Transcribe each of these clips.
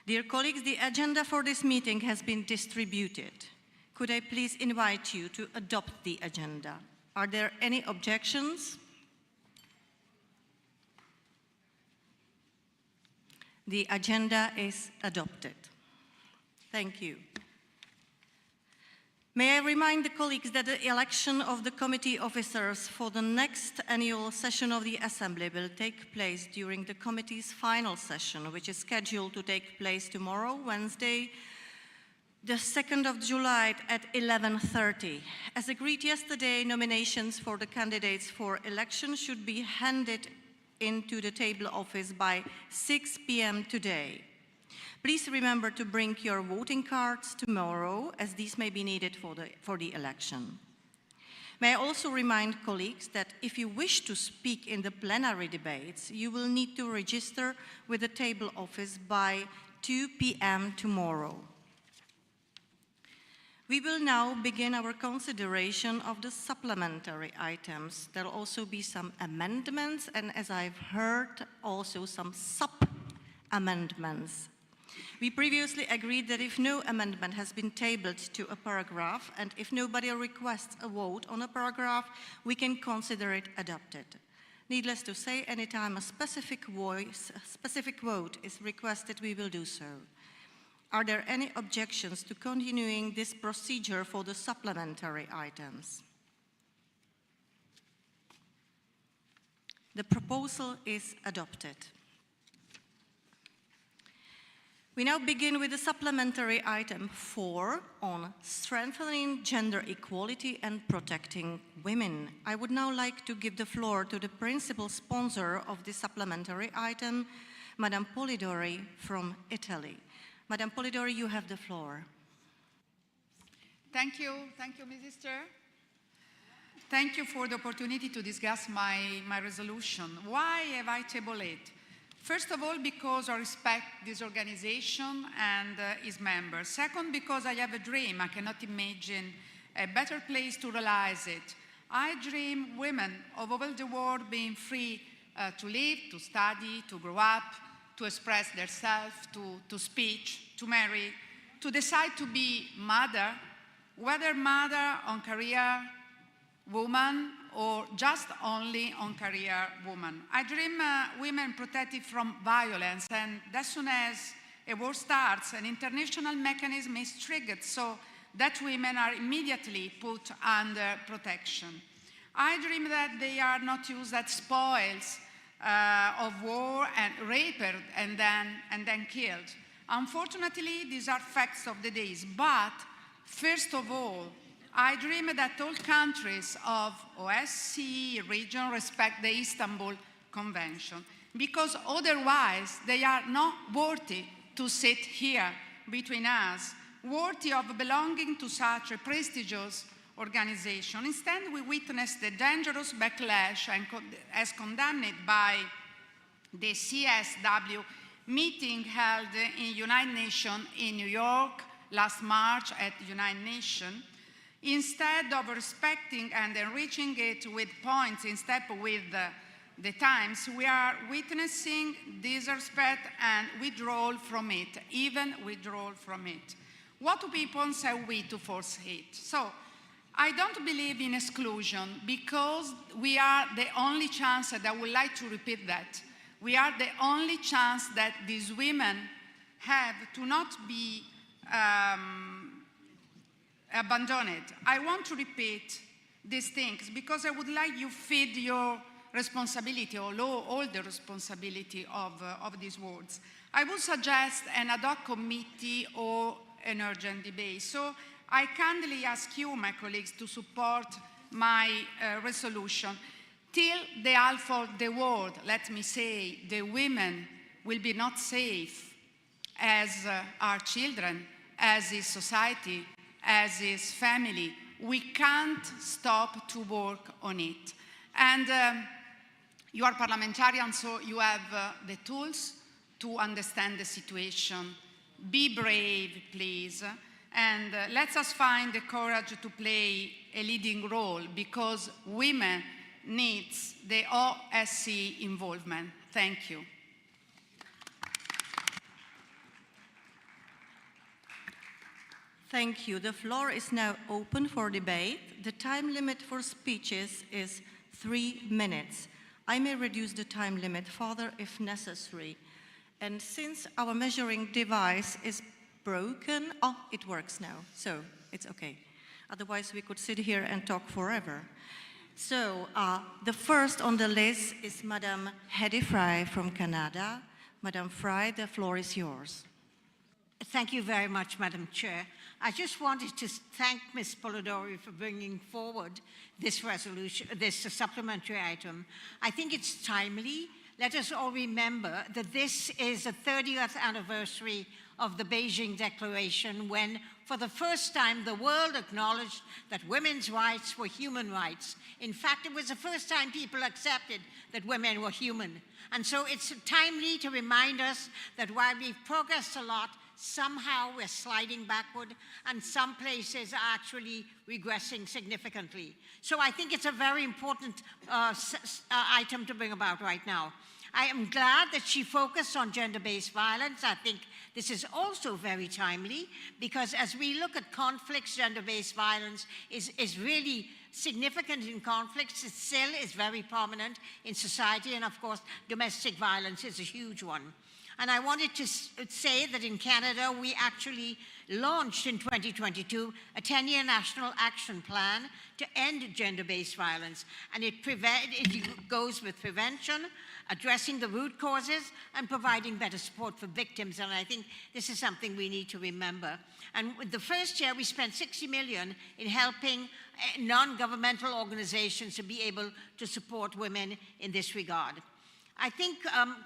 Dear colleagues, the agenda for this meeting has been distributed. Could I please invite you to adopt the agenda? Are there any objections? The agenda is adopted. Thank you. May I remind the colleagues that the election of the committee officers for the next annual session of the Assembly will take place during the committee's final session, which is scheduled to take place tomorrow, Wednesday, the 2nd of July at 11:30. As agreed yesterday, nominations for the candidates for election should be handed into the table office by 6 p.m. today. Please remember to bring your voting cards tomorrow, as these may be needed for the election. May I also remind colleagues that if you wish to speak in the plenary debates, you will need to register with the table office by 2 p.m. tomorrow. We will now begin our consideration of the supplementary items. There will also be some amendments, and as I've heard, also some sub-amendments. We previously agreed that if no amendment has been tabled to a paragraph, and if nobody requests a vote on a paragraph, we can consider it adopted. Needless to say, anytime a specific vote is requested, we will do so. Are there any objections to continuing this procedure for the supplementary items? The proposal is adopted. We now begin with the supplementary item 4 on strengthening gender equality and protecting women. I would now like to give the floor to the principal sponsor of this supplementary item, Madame Polidori from Italy. Madame Polidori, you have the floor. Thank you, Mrs. Chair. Thank you for the opportunity to discuss my resolution. Why have I tabled it? First of all, because I respect this organization and its members. Second, because I have a dream. I cannot imagine a better place to realize it. I dream women of all the world being free to live, to study, to grow up, to express themselves, to speak, to marry, to decide to be mother, whether mother on career woman or just only on career woman. I dream women protected from violence, and as soon as a war starts, an international mechanism is triggered so that women are immediately put under protection. I dream that they are not used as spoils of war and raped and then killed. Unfortunately, these are facts of the days, but first of all, I dream that all countries of OSCE region respect the Istanbul Convention, because otherwise they are not worthy to sit here between us, worthy of belonging to such a prestigious organization. Instead, we witness the dangerous backlash as condemned by the CSW meeting held in United Nations in New York last March at United Nations. Instead of respecting and enriching it with points in step with the times, we are witnessing disrespect and withdrawal from it, even withdrawal from it. What weapons have we to force it? So, I don't believe in exclusion, because we are the only chance, and I would like to repeat that, we are the only chance that these women have to not be abandoned. I want to repeat these things because I would like you to feed your responsibility, or all the responsibility of these words. I would suggest an ad hoc committee or an urgent debate. So I kindly ask you, my colleagues, to support my resolution. Till the half of the world, let me say, the women will be not safe as our children, as is society, as is family. We can't stop to work on it. And you are parliamentarians, so you have the tools to understand the situation. Be brave, please. And let us find the courage to play a leading role, because women needs the OSCE involvement. Thank you. Thank you. The floor is now open for debate. The time limit for speeches is 3 minutes. I may reduce the time limit further if necessary. And since our measuring device is broken, oh, it works now, so it's okay. Otherwise, we could sit here and talk forever. So the first on the list is Madame Hedy Fry from Canada. Madame Fry, the floor is yours. Thank you very much, Madam Chair. I just wanted to thank Ms. Polidori for bringing forward this resolution, this supplementary item. I think it's timely. Let us all remember that this is the 30th anniversary of the Beijing Declaration, when, for the first time, the world acknowledged that women's rights were human rights. In fact, it was the first time people accepted that women were human. And so it's timely to remind us that while we've progressed a lot, somehow we're sliding backward, and some places are actually regressing significantly. So I think it's a very important item to bring about right now. I am glad that she focused on gender-based violence. I think this is also very timely, because as we look at conflicts, gender-based violence is really significant in conflicts. It still is very prominent in society, and of course, domestic violence is a huge one. And I wanted to say that in Canada, we actually launched in 2022 a 10-year national action plan to end gender-based violence. And it goes with prevention, addressing the root causes, and providing better support for victims. And I think this is something we need to remember. And with the first year, we spent $60 million in helping non-governmental organizations to be able to support women in this regard. I think,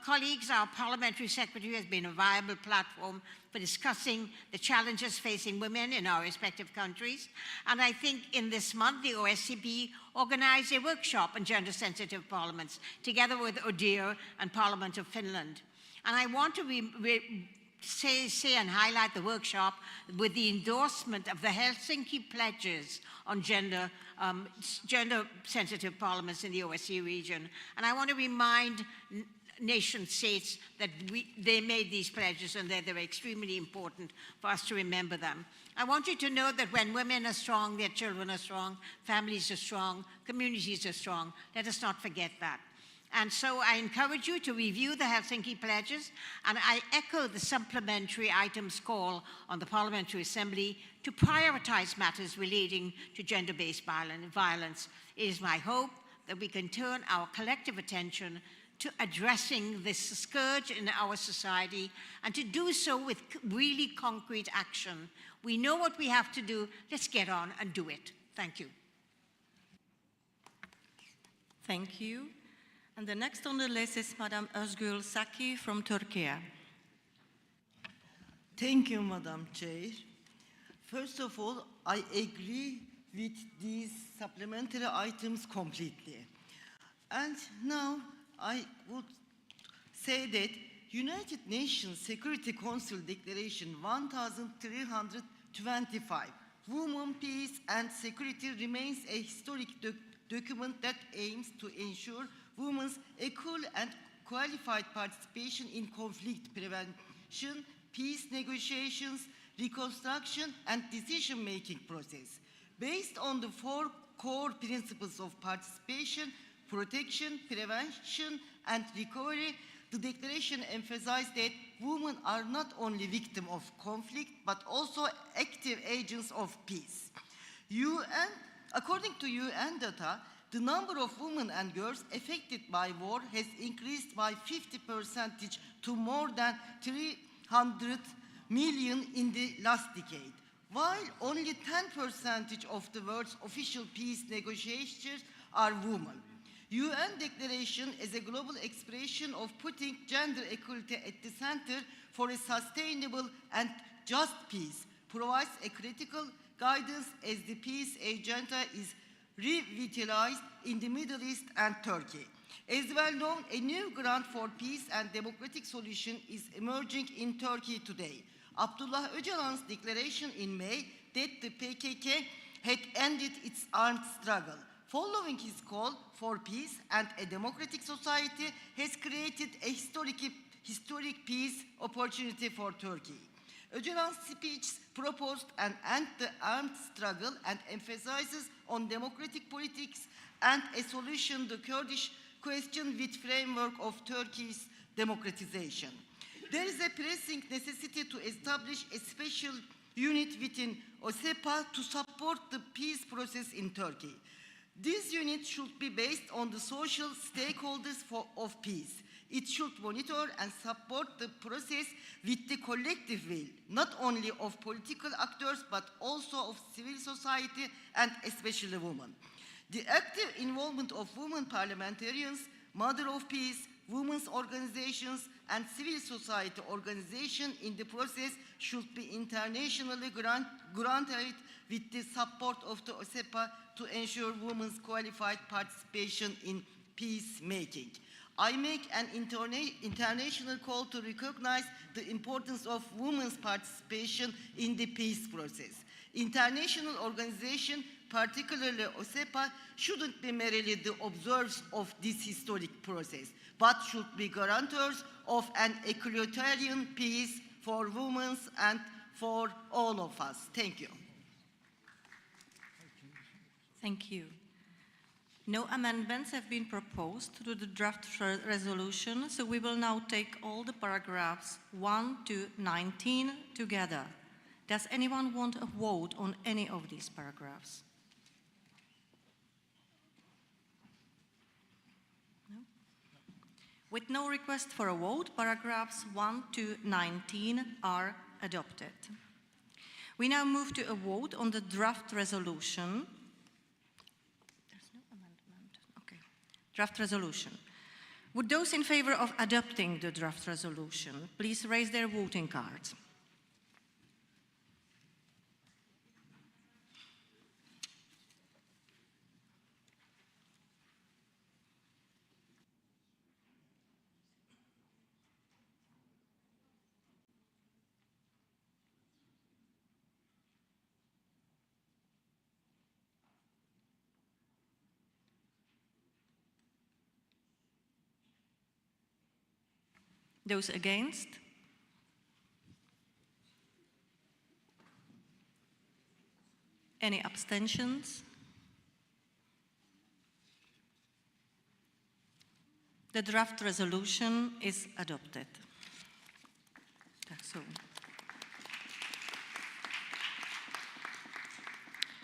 colleagues, our parliamentary secretary has been a viable platform for discussing the challenges facing women in our respective countries. And I think in this month, the OSCE organized a workshop on gender-sensitive parliaments, together with ODIHR and Parliament of Finland. And I want to say and highlight the workshop with the endorsement of the Helsinki pledges on gender-sensitive parliaments in the OSCE region. And I want to remind nation states that they made these pledges, and they're extremely important for us to remember them. I want you to know that when women are strong, their children are strong, families are strong, communities are strong. Let us not forget that. And so I encourage you to review the Helsinki pledges, and I echo the supplementary items call on the Parliamentary Assembly to prioritize matters relating to gender-based violence. It is my hope that we can turn our collective attention to addressing this scourge in our society, and to do so with really concrete action. We know what we have to do. Let's get on and do it. Thank you. Thank you. And the next on the list is Madame Özgül Saki from Turkey. Thank you, Madam Chair. First of all, I agree with these supplementary items completely. And now I would say that United Nations Security Council Declaration 1325, Women, Peace and Security, remains a historic document that aims to ensure women's equal and qualified participation in conflict prevention, peace negotiations, reconstruction, and decision-making process. Based on the 4 core principles of participation, protection, prevention, and recovery, the declaration emphasized that women are not only victims of conflict, but also active agents of peace. According to UN data, the number of women and girls affected by war has increased by 50% to more than 300 million in the last decade, while only 10% of the world's official peace negotiators are women. UN Declaration is a global expression of putting gender equality at the center for a sustainable and just peace, provides a critical guidance as the peace agenda is revitalized in the Middle East and Turkey. As well known, a new grant for peace and democratic solution is emerging in Turkey today. Abdullah Öcalan's declaration in May that the PKK had ended its armed struggle, following his call for peace and a democratic society, has created a historic peace opportunity for Turkey. Öcalan's speech proposed an end to the armed struggle and emphasizes on democratic politics and a solution to the Kurdish question with framework of Turkey's democratization. There is a pressing necessity to establish a special unit within OSCE to support the peace process in Turkey. This unit should be based on the social stakeholders of peace. It should monitor and support the process with the collective will, not only of political actors, but also of civil society and especially women. The active involvement of women parliamentarians, Mother of Peace, women's organizations, and civil society organizations in the process should be internationally granted with the support of the OSCE to ensure women's qualified participation in peacemaking. I make an international call to recognize the importance of women's participation in the peace process. International organizations, particularly OSCE, shouldn't be merely the observers of this historic process, but should be guarantors of an equalitarian peace for women and for all of us. Thank you. Thank you. No amendments have been proposed to the draft resolution, so we will now take all the paragraphs 1 to 19 together. Does anyone want a vote on any of these paragraphs? No? With no request for a vote, paragraphs 1 to 19 are adopted. We now move to a vote on the draft resolution. Draft resolution. Would those in favor of adopting the draft resolution please raise their voting cards? Those against? Any abstentions? The draft resolution is adopted. So.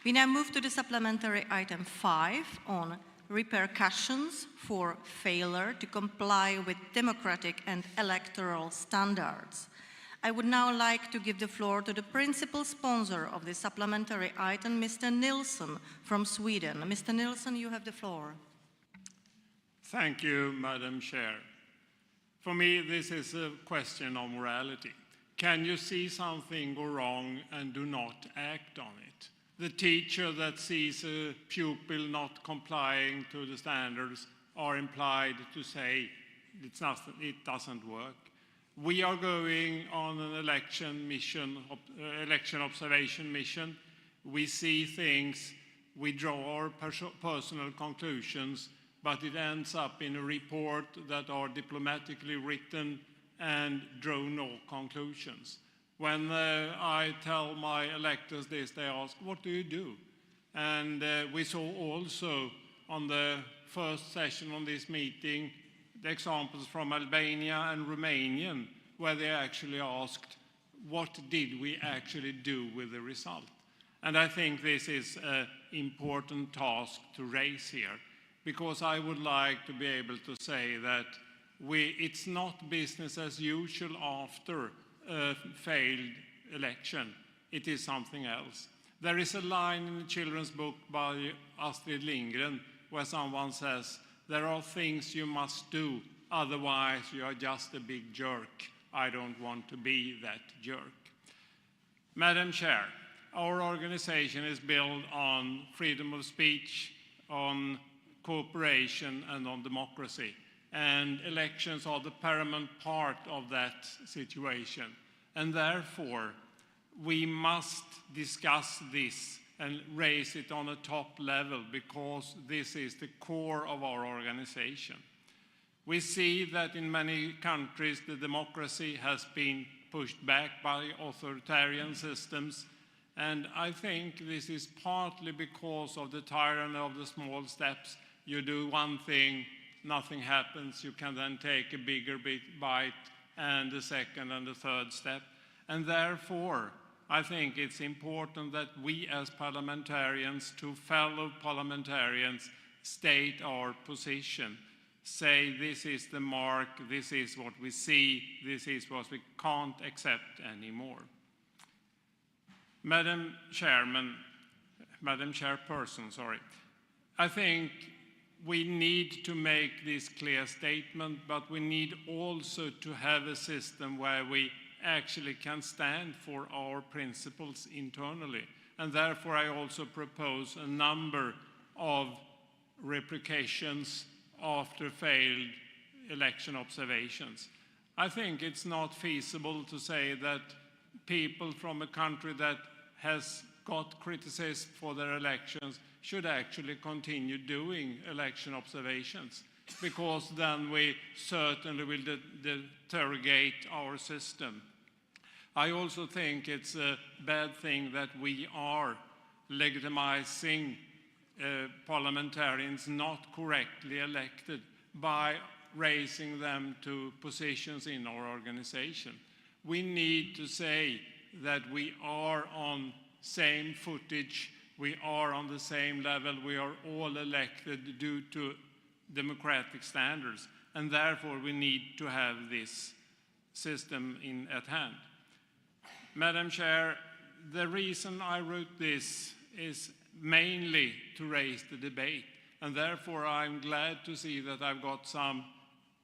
We now move to the supplementary item 5 on repercussions for failure to comply with democratic and electoral standards. I would now like to give the floor to the principal sponsor of this supplementary item, Mr. Nilsson from Sweden. Mr. Nilsson, you have the floor. Thank you, Madam Chair. For me, this is a question of morality. Can you see something go wrong and do not act on it? The teacher that sees a pupil not complying to the standards are implied to say it doesn't work. We are going on an election observation mission. We see things, we draw our personal conclusions, but it ends up in a report that are diplomatically written and draw no conclusions. When I tell my electors this, they ask, what do you do? And we saw also on the first session on this meeting, the examples from Albania and Romania, where they actually asked, what did we actually do with the result? And I think this is an important task to raise here, because I would like to be able to say that it's not business as usual after a failed election. It is something else. There is a line in the children's book by Astrid Lindgren where someone says, there are things you must do, otherwise you are just a big jerk. I don't want to be that jerk. Madam Chair, our organization is built on freedom of speech, on cooperation, and on democracy. And elections are the paramount part of that situation. And therefore, we must discuss this and raise it on a top level, because this is the core of our organization. We see that in many countries the democracy has been pushed back by authoritarian systems. And I think this is partly because of the tyranny of the small steps. You do one thing, nothing happens, you can then take a bigger bite and the second and the third step. And therefore, I think it's important that we as parliamentarians to fellow parliamentarians state our position. Say this is the mark, this is what we see, this is what we can't accept anymore. Madam Chairperson, I think we need to make this clear statement, but we need also to have a system where we actually can stand for our principles internally. And therefore, I also propose a number of replications after failed election observations. I think it's not feasible to say that people from a country that has got criticism for their elections should actually continue doing election observations, because then we certainly will deteriorate our system. I also think it's a bad thing that we are legitimizing parliamentarians not correctly elected by raising them to positions in our organization. We need to say that we are on same footage, we are on the same level, we are all elected due to democratic standards, and therefore we need to have this system at hand. Madam Chair, the reason I wrote this is mainly to raise the debate, and therefore I'm glad to see that I've got some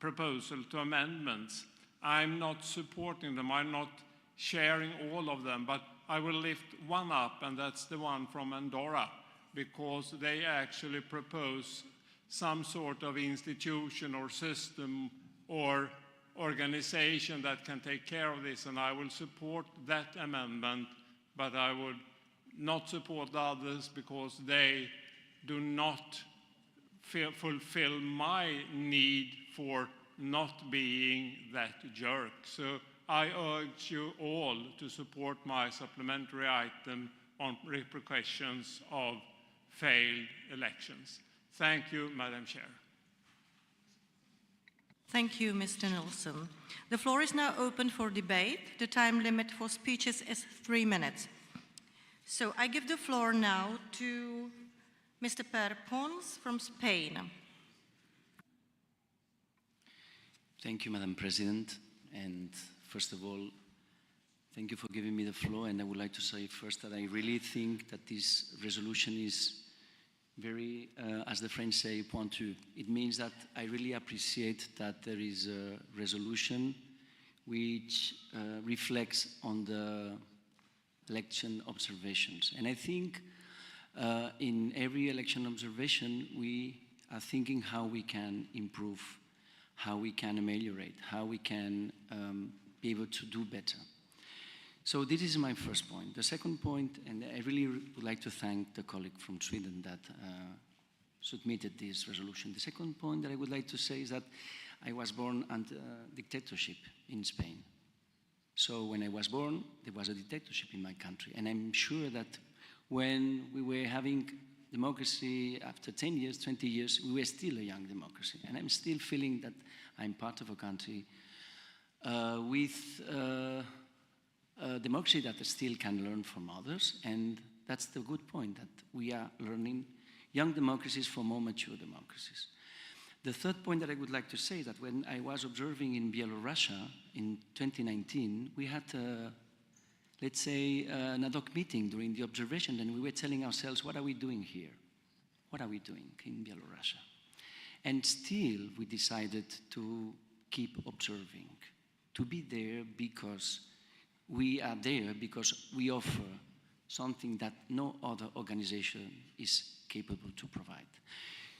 proposal to amendments. I'm not supporting them, I'm not sharing all of them, but I will lift one up, and that's the one from Andorra, because they actually propose some sort of institution or system or organization that can take care of this, and I will support that amendment, but I would not support the others because they do not fulfill my need for not being that jerk. So I urge you all to support my supplementary item on repercussions of failed elections. Thank you, Madam Chair. Thank you, Mr. Nilsson. The floor is now open for debate. The time limit for speeches is 3 minutes. So I give the floor now to Mr. Per Pons from Spain. Thank you, Madam President. And first of all, thank you for giving me the floor. And I would like to say first that I really think that this resolution is very, as the French say, pointu. It means that I really appreciate that there is a resolution which reflects on the election observations. And I think in every election observation, we are thinking how we can improve, how we can ameliorate, how we can be able to do better. So this is my first point. The second point, and I really would like to thank the colleague from Sweden that submitted this resolution. The second point that I would like to say is that I was born under dictatorship in Spain. So when I was born, there was a dictatorship in my country. And I'm sure that when we were having democracy after 10 years, 20 years, we were still a young democracy. And I'm still feeling that I'm part of a country with democracy that still can learn from others, and that's the good point, that we are learning young democracies from more mature democracies. The third point that I would like to say is that when I was observing in Belarus in 2019, we had, let's say, an ad hoc meeting during the observation, and we were telling ourselves, what are we doing here? What are we doing in Belarus? And still, we decided to keep observing, to be there because we are there because we offer something that no other organization is capable to provide.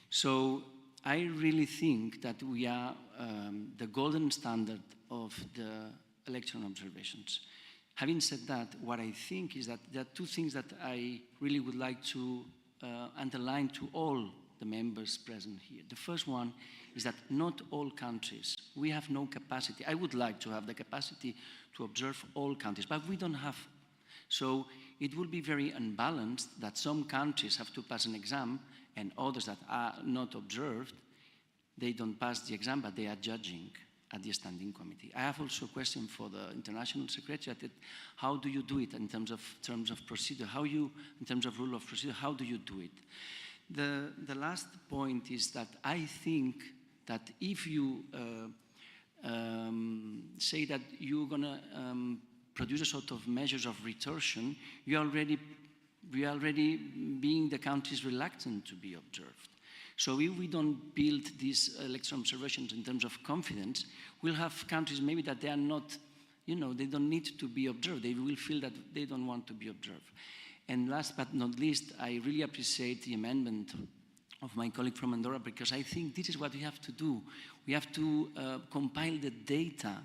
So I really think that we are the golden standard of the election observations. Having said that, what I think is that there are two things that I really would like to underline to all the members present here. The first one is that not all countries, we have no capacity. I would like to have the capacity to observe all countries, but we don't have. So it will be very unbalanced that some countries have to pass an exam and others that are not observed, they don't pass the exam, but they are judging at the standing committee. I have also a question for the International Secretariat. How do you do it in terms of procedure? In terms of rule of procedure, how do you do it? The last point is that I think that if you say that you're going to produce a sort of measures of retortion, we are already being the countries reluctant to be observed. So if we don't build these election observations in terms of confidence, we'll have countries maybe that they are not, they don't need to be observed. They will feel that they don't want to be observed. And last but not least, I really appreciate the amendment of my colleague from Andorra, because I think this is what we have to do. We have to compile the data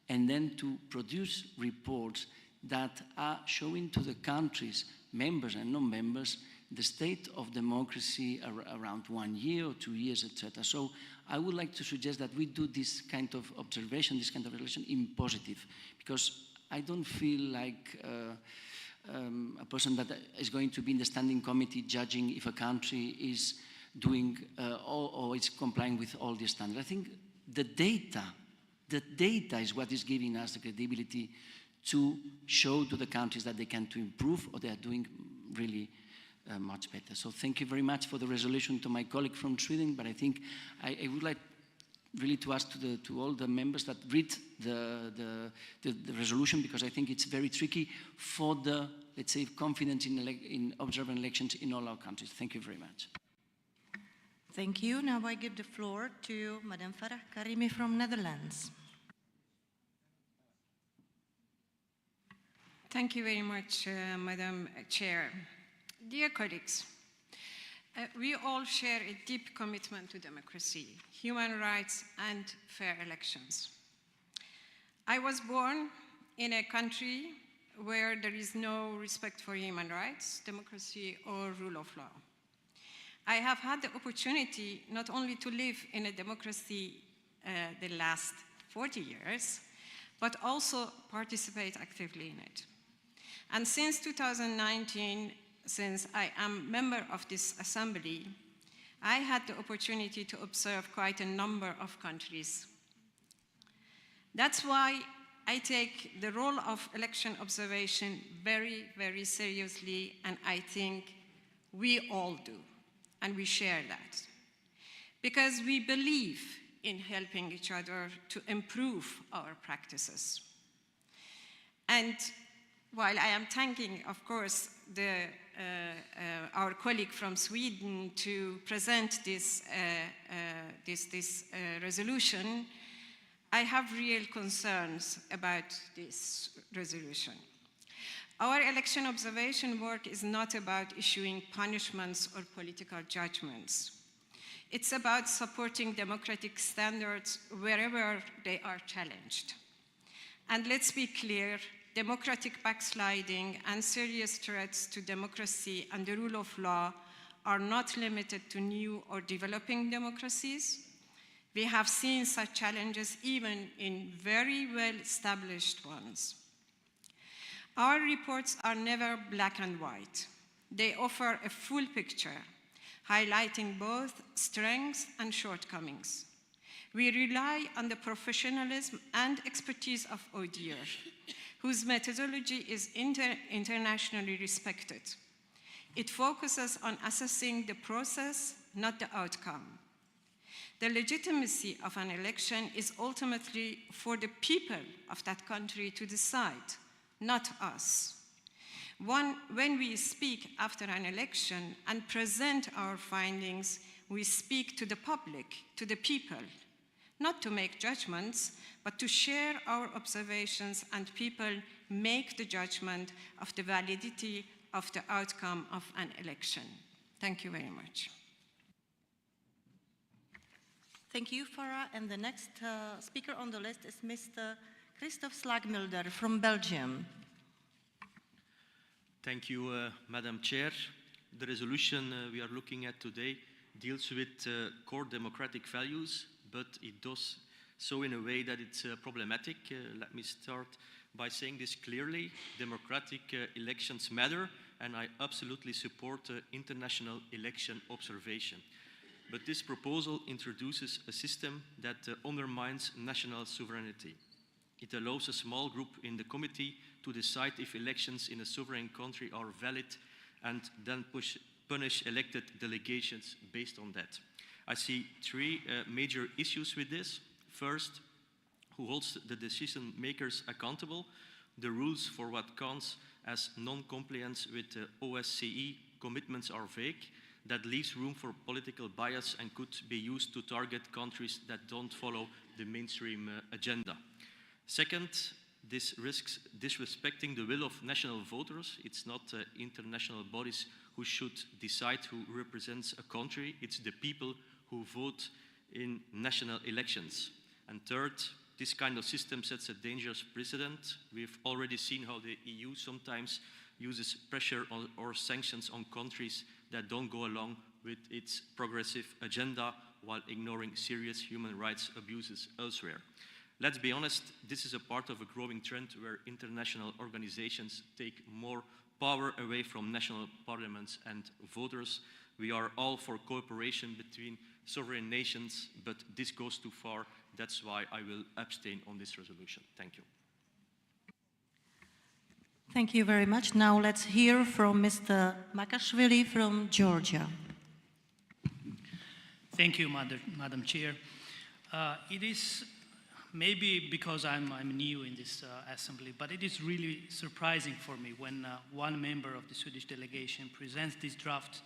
and then to produce reports that are showing to the countries, members and non-members, the state of democracy around 1 year or 2 years, etc. So I would like to suggest that we do this kind of observation, this kind of relation in positive, because I don't feel like a person that is going to be in the standing committee judging if a country is doing or is complying with all the standards. I think the data is what is giving us the credibility to show to the countries that they can to improve or they are doing really much better. So thank you very much for the resolution to my colleague from Sweden, but I think I would like really to ask to all the members that read the resolution, because I think it's very tricky for the, let's say, confidence in observing elections in all our countries. Thank you very much. Thank you. Now I give the floor to Madame Farah Karimi from Netherlands. Thank you very much, Madam Chair. Dear colleagues, we all share a deep commitment to democracy, human rights, and fair elections. I was born in a country where there is no respect for human rights, democracy, or rule of law. I have had the opportunity not only to live in a democracy the last 40 years, but also participate actively in it. And since 2019, since I am member of this assembly, I had the opportunity to observe quite a number of countries. That's why I take the role of election observation very, very seriously, and I think we all do, and we share that. Because we believe in helping each other to improve our practices. And while I am thanking, of course, our colleague from Sweden to present this resolution, I have real concerns about this resolution. Our election observation work is not about issuing punishments or political judgments. It's about supporting democratic standards wherever they are challenged. And let's be clear, democratic backsliding and serious threats to democracy and the rule of law are not limited to new or developing democracies. We have seen such challenges even in very well-established ones. Our reports are never black and white. They offer a full picture, highlighting both strengths and shortcomings. We rely on the professionalism and expertise of ODIHR, whose methodology is internationally respected. It focuses on assessing the process, not the outcome. The legitimacy of an election is ultimately for the people of that country to decide, not us. When we speak after an election and present our findings, we speak to the public, to the people, not to make judgments, but to share our observations, and people make the judgment of the validity of the outcome of an election. Thank you very much. Thank you, Farah. And the next speaker on the list is Mr. Christophe Slagmulder from Belgium. Thank you, Madam Chair. The resolution we are looking at today deals with core democratic values, but it does so in a way that it's problematic. Let me start by saying this clearly. Democratic elections matter, and I absolutely support international election observation. But this proposal introduces a system that undermines national sovereignty. It allows a small group in the committee to decide if elections in a sovereign country are valid and then punish elected delegations based on that. I see three major issues with this. First, who holds the decision makers accountable? The rules for what counts as non-compliance with OSCE commitments are vague. That leaves room for political bias and could be used to target countries that don't follow the mainstream agenda. Second, this risks disrespecting the will of national voters. It's not international bodies who should decide who represents a country. It's the people who vote in national elections. And third, this kind of system sets a dangerous precedent. We've already seen how the EU sometimes uses pressure or sanctions on countries that don't go along with its progressive agenda while ignoring serious human rights abuses elsewhere. Let's be honest, this is a part of a growing trend where international organizations take more power away from national parliaments and voters. We are all for cooperation between sovereign nations, but this goes too far. That's why I will abstain on this resolution. Thank you. Thank you very much. Now let's hear from Mr. Makashvili from Georgia. Thank you, Madam Chair. It is maybe because I'm new in this assembly, but it is really surprising for me when one member of the Swedish delegation presents this draft,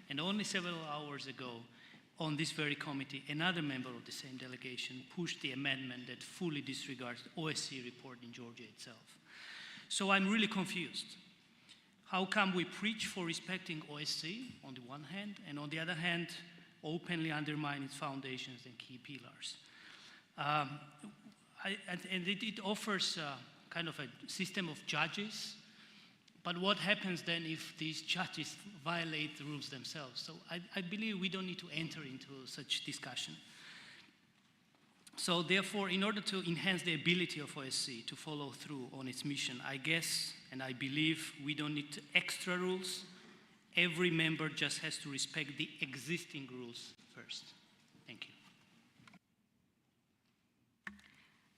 and only several hours ago on this very committee, another member of the same delegation pushed the amendment that fully disregards the OSCE report in Georgia itself. So I'm really confused. How come we preach for respecting OSCE on the one hand, and on the other hand, openly undermine its foundations and key pillars? It offers kind of a system of judges, but what happens then if these judges violate the rules themselves? So I believe we don't need to enter into such discussion. So therefore, in order to enhance the ability of OSCE to follow through on its mission, I guess, and I believe we don't need extra rules. Every member just has to respect the existing rules first. Thank you.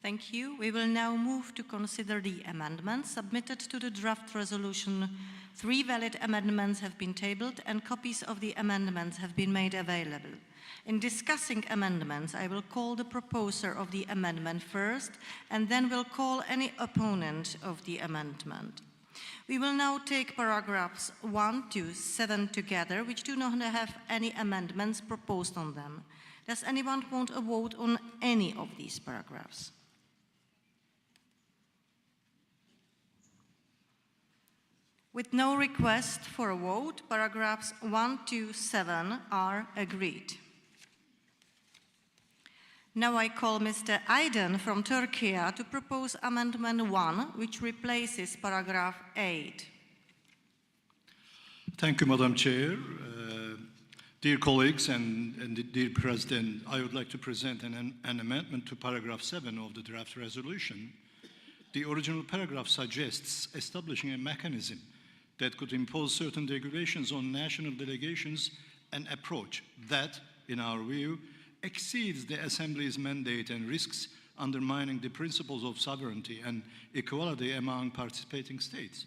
Thank you. We will now move to consider the amendments submitted to the draft resolution. 3 valid amendments have been tabled and copies of the amendments have been made available. In discussing amendments, I will call the proposer of the amendment first and then will call any opponent of the amendment. We will now take paragraphs 1 to 7 together, which do not have any amendments proposed on them. Does anyone want a vote on any of these paragraphs? With no request for a vote, paragraphs 1 to 7 are agreed. Now I call Mr. Aydin from Turkey to propose Amendment 1, which replaces paragraph 8. Thank you, Madam Chair. Dear colleagues and dear President, I would like to present an amendment to paragraph 7 of the draft resolution. The original paragraph suggests establishing a mechanism that could impose certain regulations on national delegations, an approach that, in our view, exceeds the Assembly's mandate and risks undermining the principles of sovereignty and equality among participating states.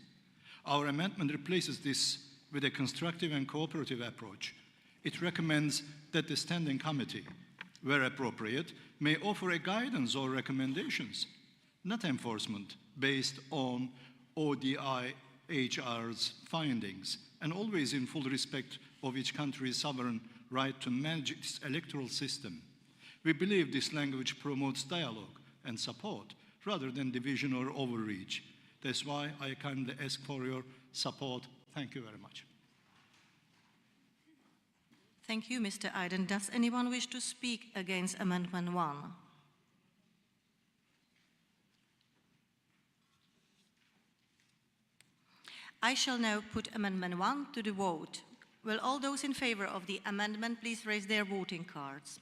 Our amendment replaces this with a constructive and cooperative approach. It recommends that the Standing Committee, where appropriate, may offer a guidance or recommendations, not enforcement, based on ODIHR's findings, and always in full respect of each country's sovereign right to manage its electoral system. We believe this language promotes dialogue and support rather than division or overreach. That's why I kindly ask for your support. Thank you very much. Thank you, Mr. Aydin. Does anyone wish to speak against Amendment 1? I shall now put Amendment 1 to the vote. Will all those in favor of the amendment please raise their voting cards?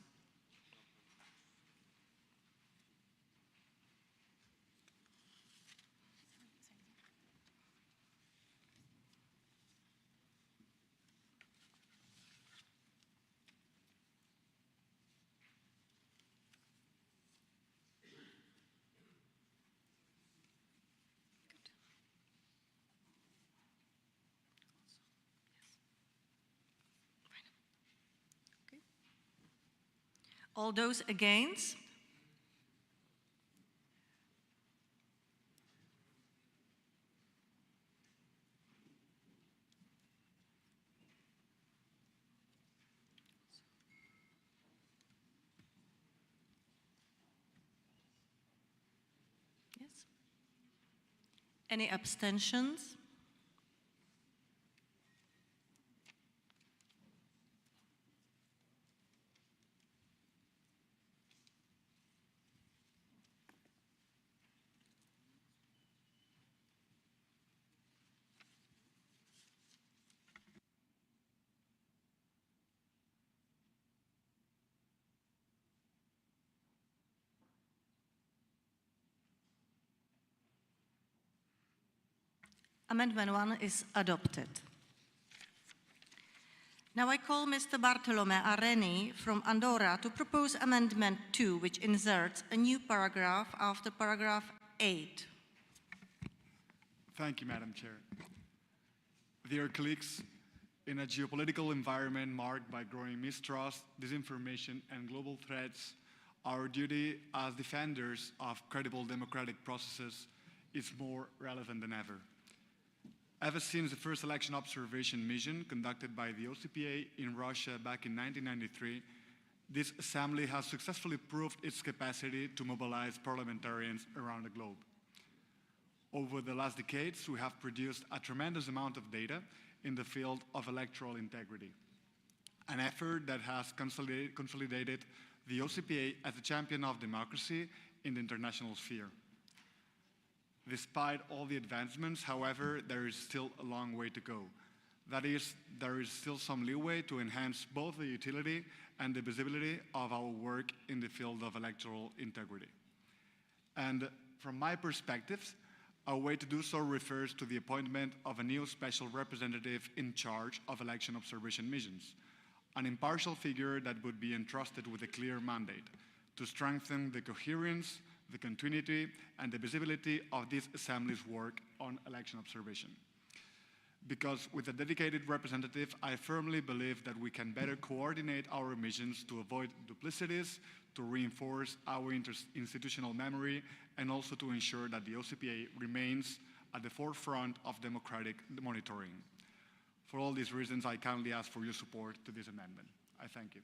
All those against? Yes. Any abstentions? Amendment 1 is adopted. Now I call Mr. Bartolome Areni from Andorra to propose Amendment 2, which inserts a new paragraph after paragraph 8. Thank you, Madam Chair. Dear colleagues, in a geopolitical environment marked by growing mistrust, disinformation, and global threats, our duty as defenders of credible democratic processes is more relevant than ever. Ever since the first election observation mission conducted by the OCPA in Russia back in 1993, this assembly has successfully proved its capacity to mobilize parliamentarians around the globe. Over the last decades, we have produced a tremendous amount of data in the field of electoral integrity, an effort that has consolidated the OCPA as a champion of democracy in the international sphere. Despite all the advancements, however, there is still a long way to go. That is, there is still some leeway to enhance both the utility and the visibility of our work in the field of electoral integrity. And from my perspective, a way to do so refers to the appointment of a new special representative in charge of election observation missions, an impartial figure that would be entrusted with a clear mandate to strengthen the coherence, the continuity, and the visibility of this Assembly's work on election observation. Because with a dedicated representative, I firmly believe that we can better coordinate our missions to avoid duplicities, to reinforce our institutional memory, and also to ensure that the OCPA remains at the forefront of democratic monitoring. For all these reasons, I kindly ask for your support to this amendment. I thank you.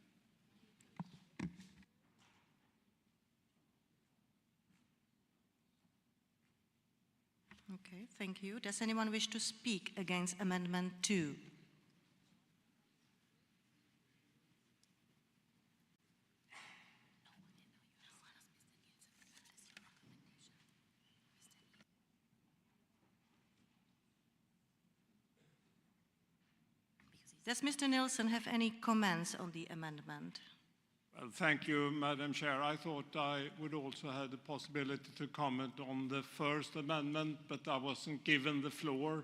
Okay, thank you. Does anyone wish to speak against Amendment 2? Does Mr. Nielsen have any comments on the amendment? Well, thank you, Madam Chair. I thought I would also have the possibility to comment on the first amendment, but I wasn't given the floor.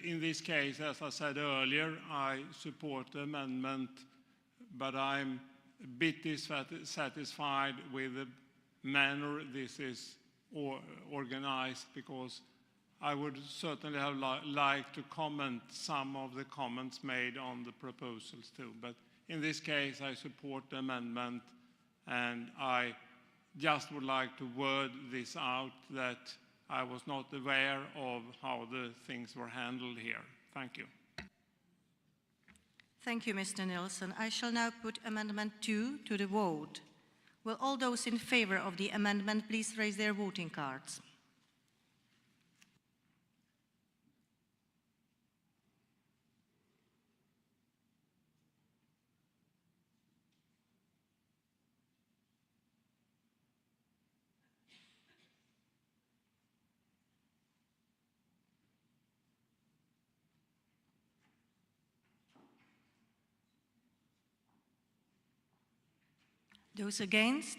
In this case, as I said earlier, I support the amendment, but I'm a bit dissatisfied with the manner this is organized, because I would certainly have liked to comment some of the comments made on the proposals too. But in this case, I support the amendment, and I just would like to word this out that I was not aware of how the things were handled here. Thank you. Thank you, Mr. Nielsen. I shall now put Amendment 2 to the vote. Will all those in favor of the amendment please raise their voting cards? Those against?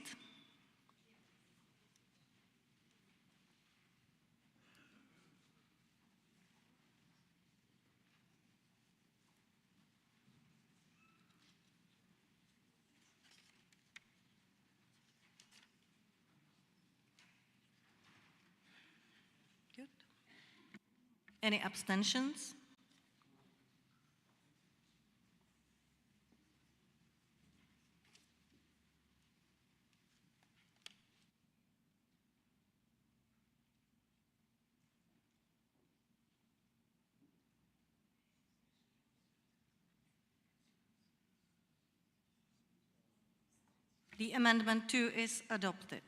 Good. Any abstentions? The amendment 2 is adopted.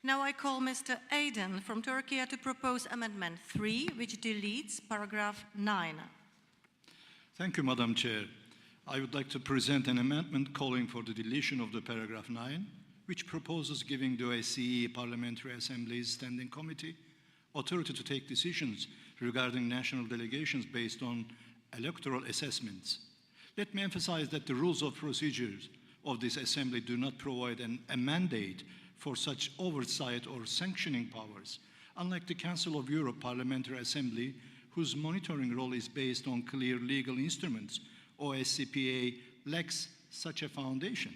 Now I call Mr. Aydin from Turkey to propose amendment 3, which deletes paragraph 9. Thank you, Madam Chair. I would like to present an amendment calling for the deletion of the paragraph 9, which proposes giving the OSCE Parliamentary Assembly's Standing Committee authority to take decisions regarding national delegations based on electoral assessments. Let me emphasize that the rules of procedures of this assembly do not provide a mandate for such oversight or sanctioning powers, unlike the Council of Europe Parliamentary Assembly, whose monitoring role is based on clear legal instruments. OSCPA lacks such a foundation.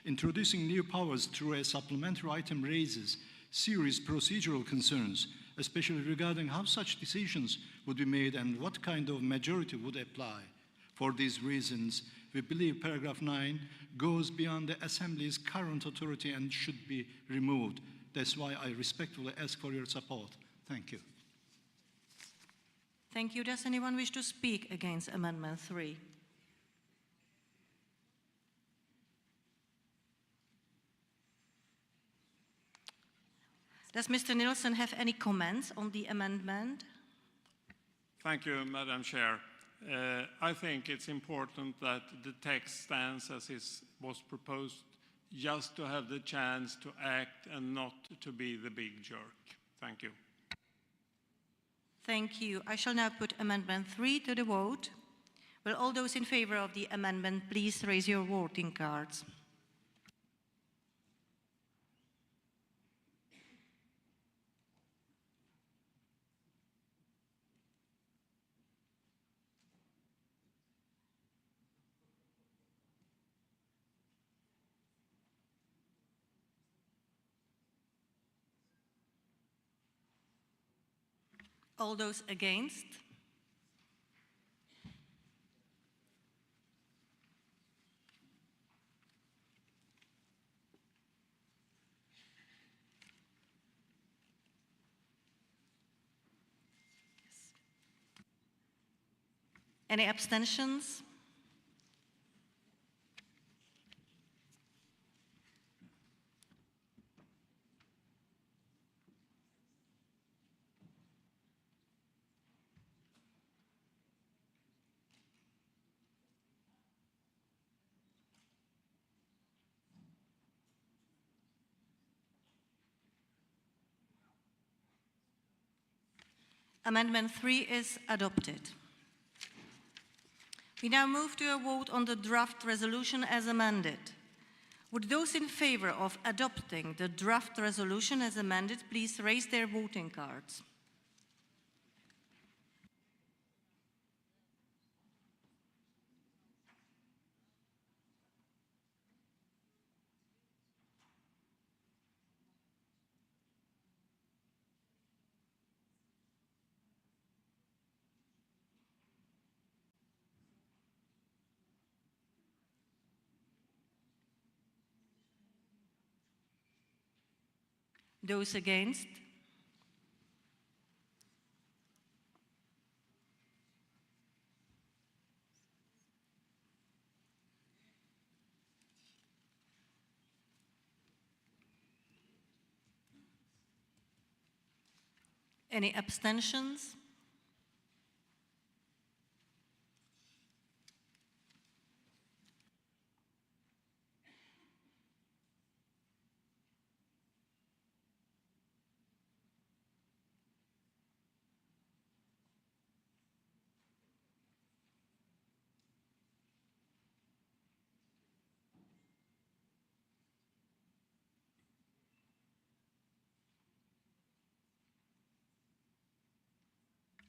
Introducing new powers through a supplementary item raises serious procedural concerns, especially regarding how such decisions would be made and what kind of majority would apply. For these reasons, we believe paragraph 9 goes beyond the Assembly's current authority and should be removed. That's why I respectfully ask for your support. Thank you. Thank you. Does anyone wish to speak against amendment 3? Does Mr. Nielsen have any comments on the amendment? Thank you, Madam Chair. I think it's important that the text stands as it was proposed, just to have the chance to act and not to be the big jerk. Thank you. Thank you. I shall now put amendment 3 to the vote. Will all those in favor of the amendment please raise your voting cards? All those against? Any abstentions? Amendment 3 is adopted. We now move to a vote on the draft resolution as amended. Would those in favor of adopting the draft resolution as amended please raise their voting cards? Those against? Any abstentions?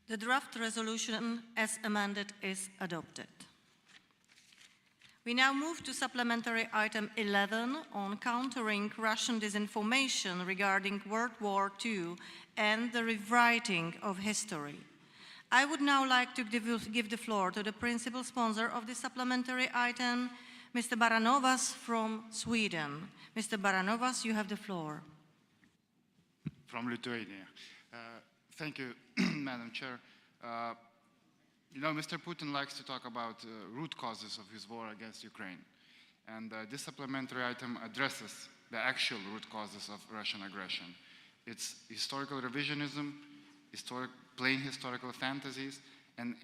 The draft resolution as amended is adopted. We now move to supplementary item 11 on countering Russian disinformation regarding World War II and the rewriting of history. I would now like to give the floor to the principal sponsor of this supplementary item, Mr. Baranovas from Sweden. Mr. Baranovas, you have the floor. From Lithuania. Thank you, Madam Chair. You know, Mr. Putin likes to talk about root causes of his war against Ukraine. And this supplementary item addresses the actual root causes of Russian aggression. It's historical revisionism, plain historical fantasies, and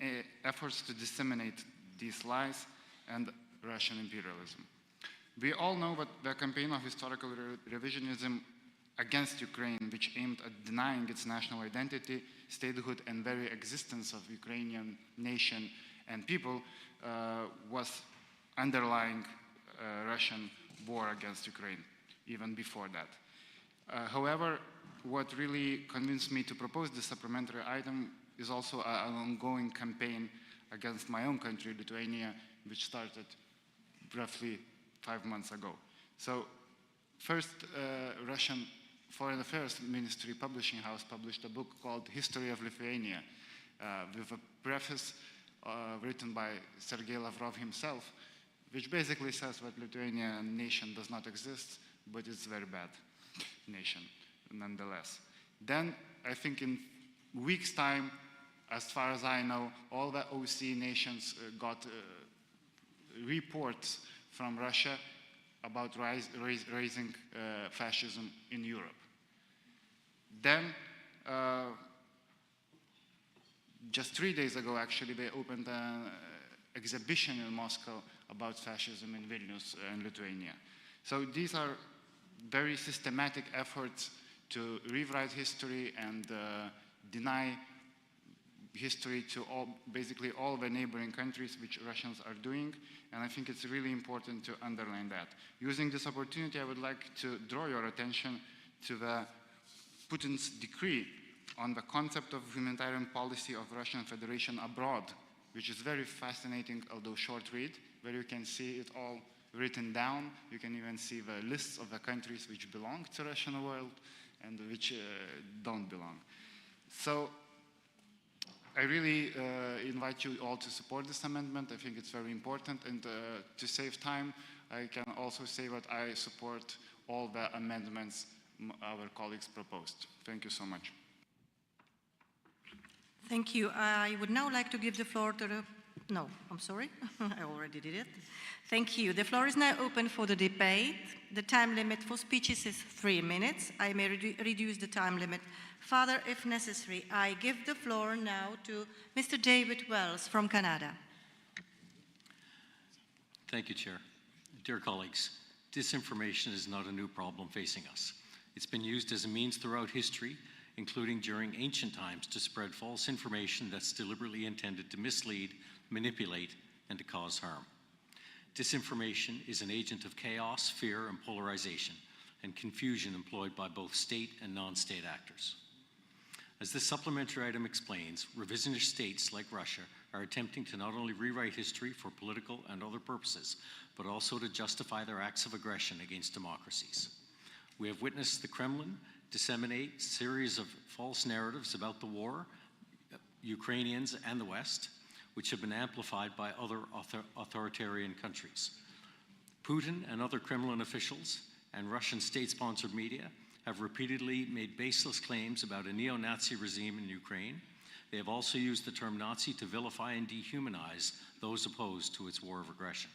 efforts to disseminate these lies and Russian imperialism. We all know that the campaign of historical revisionism against Ukraine, which aimed at denying its national identity, statehood, and very existence of Ukrainian nation and people, was underlying Russian war against Ukraine, even before that. However, what really convinced me to propose this supplementary item is also an ongoing campaign against my own country, Lithuania, which started roughly 5 months ago. So first, Russian Foreign Affairs Ministry publishing house published a book called History of Lithuania, with a preface written by Sergei Lavrov himself, which basically says that Lithuania nation does not exist, but it's a very bad nation nonetheless. Then, I think in weeks' time, as far as I know, all the OSCE nations got reports from Russia about raising fascism in Europe. Then, just 3 days ago, actually, they opened an exhibition in Moscow about fascism in Vilnius and Lithuania. So these are very systematic efforts to rewrite history and deny history to basically all the neighboring countries, which Russians are doing, and I think it's really important to underline that. Using this opportunity, I would like to draw your attention to the Putin's decree on the concept of humanitarian policy of Russian Federation abroad, which is very fascinating, although short read, where you can see it all written down. You can even see the lists of the countries which belong to Russian world and which don't belong. So I really invite you all to support this amendment. I think it's very important, and to save time, I can also say that I support all the amendments our colleagues proposed. Thank you so much. Thank you. I would now like to give the floor to the... No, I'm sorry. I already did it. Thank you. The floor is now open for the debate. The time limit for speeches is 3 minutes. I may reduce the time limit further if necessary. I give the floor now to Mr. David Wells from Canada. Thank you, Chair. Dear colleagues, disinformation is not a new problem facing us. It's been used as a means throughout history, including during ancient times, to spread false information that's deliberately intended to mislead, manipulate, and to cause harm. Disinformation is an agent of chaos, fear, and polarization, and confusion employed by both state and non-state actors. As this supplementary item explains, revisionist states like Russia are attempting to not only rewrite history for political and other purposes, but also to justify their acts of aggression against democracies. We have witnessed the Kremlin disseminate a series of false narratives about the war, Ukrainians, and the West, which have been amplified by other authoritarian countries. Putin and other Kremlin officials and Russian state-sponsored media have repeatedly made baseless claims about a neo-Nazi regime in Ukraine. They have also used the term Nazi to vilify and dehumanize those opposed to its war of aggression.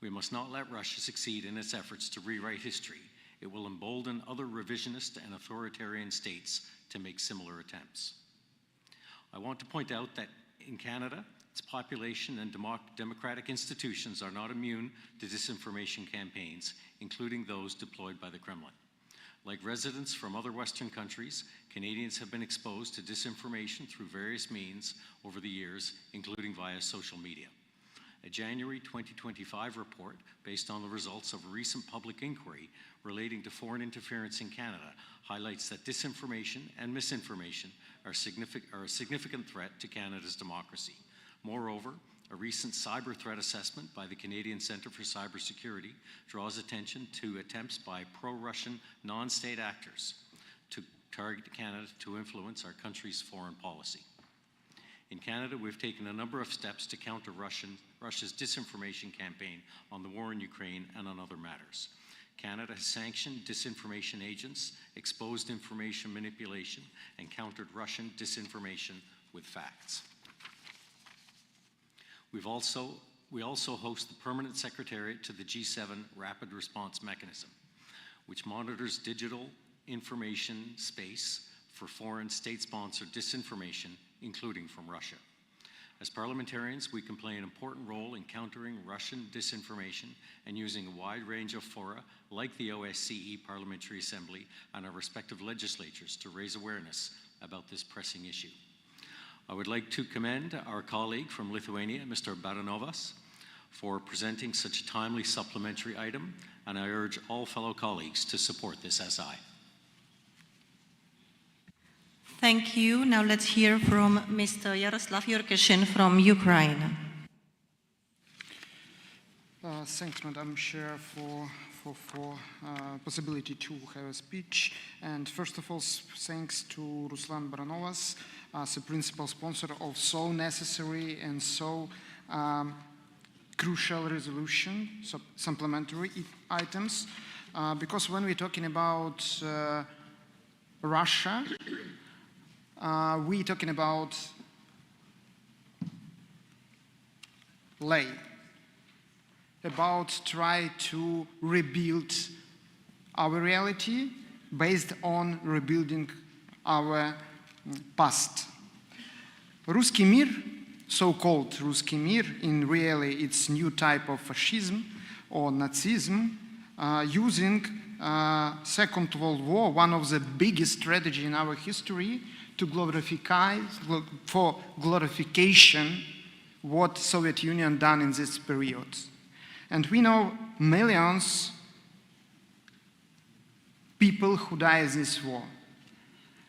We must not let Russia succeed in its efforts to rewrite history. It will embolden other revisionist and authoritarian states to make similar attempts. I want to point out that in Canada, its population and democratic institutions are not immune to disinformation campaigns, including those deployed by the Kremlin. Like residents from other Western countries, Canadians have been exposed to disinformation through various means over the years, including via social media. A January 2025 report, based on the results of a recent public inquiry relating to foreign interference in Canada, highlights that disinformation and misinformation are a significant threat to Canada's democracy. Moreover, a recent cyber threat assessment by the Canadian Centre for Cybersecurity draws attention to attempts by pro-Russian non-state actors to target Canada to influence our country's foreign policy. In Canada, we've taken a number of steps to counter Russia's disinformation campaign on the war in Ukraine and on other matters. Canada has sanctioned disinformation agents, exposed information manipulation, and countered Russian disinformation with facts. We also host the permanent secretariat to the G7 Rapid Response Mechanism, which monitors digital information space for foreign state-sponsored disinformation, including from Russia. As parliamentarians, we can play an important role in countering Russian disinformation and using a wide range of fora, like the OSCE Parliamentary Assembly and our respective legislatures, to raise awareness about this pressing issue. I would like to commend our colleague from Lithuania, Mr. Baranovas, for presenting such a timely supplementary item, and I urge all fellow colleagues to support this SI. Thank you. Now let's hear from Mr. Yaroslav Yurkishin from Ukraine. Thanks, Madam Chair, for possibility to have a speech. And first of all, thanks to Ruslan Baranovas as a principal sponsor of so necessary and so crucial resolution, supplementary items. Because when we're talking about Russia, we're talking about about try to rebuild our reality based on rebuilding our past. Ruski Mir, so-called Ruski Mir, in really it's new type of fascism or Nazism, using Second World War, one of the biggest strategies in our history, to for glorification what Soviet Union done in this period. And we know millions people who die in this war.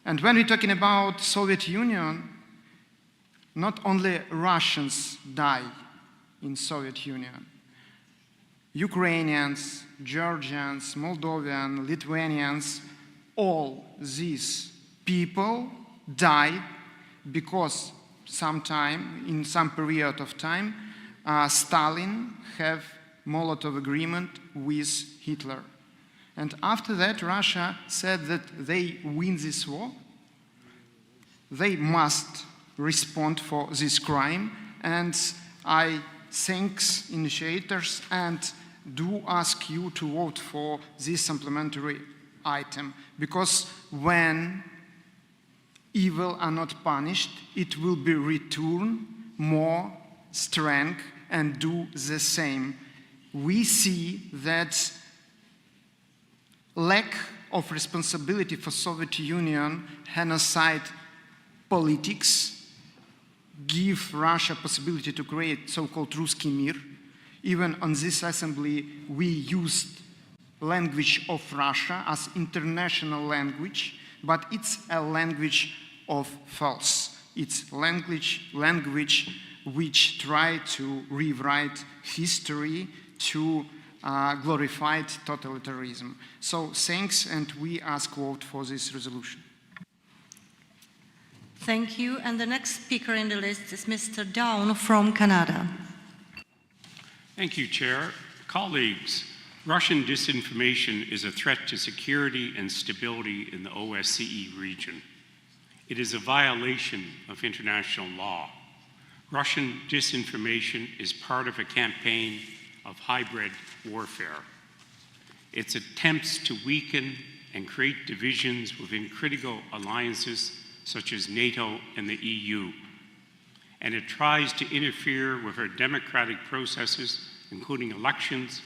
And when we're talking about Soviet Union, not only Russians die in Soviet Union. Ukrainians, Georgians, Moldovan, Lithuanians, all these people die because sometime, in some period of time, Stalin have Molotov agreement with Hitler. And after that, Russia said that they win this war. They must respond for this crime. And I thank initiators and do ask you to vote for this supplementary item. Because when evil are not punished, it will be returned more strength and do the same. We see that lack of responsibility for Soviet Union genocide politics give Russia possibility to create so-called Ruski Mir. Even on this assembly, we used language of Russia as international language, but it's a language of false. It's language which try to rewrite history to glorify totalitarianism. So thanks, and we ask vote for this resolution. Thank you. And the next speaker in the list is Mr. Down from Canada. Thank you, Chair. Colleagues, Russian disinformation is a threat to security and stability in the OSCE region. It is a violation of international law. Russian disinformation is part of a campaign of hybrid warfare. Its attempts to weaken and create divisions within critical alliances such as NATO and the EU. And it tries to interfere with our democratic processes, including elections,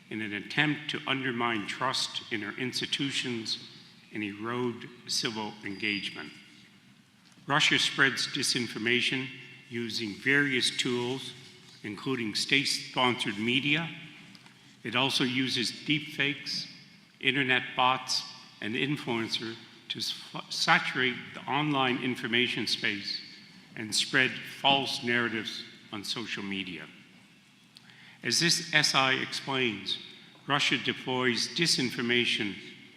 in an attempt to undermine trust in our institutions and erode civil engagement. Russia spreads disinformation using various tools, including state-sponsored media. It also uses deepfakes, internet bots, and influencers to saturate the online information space and spread false narratives on social media. As this SI explains, Russia deploys disinformation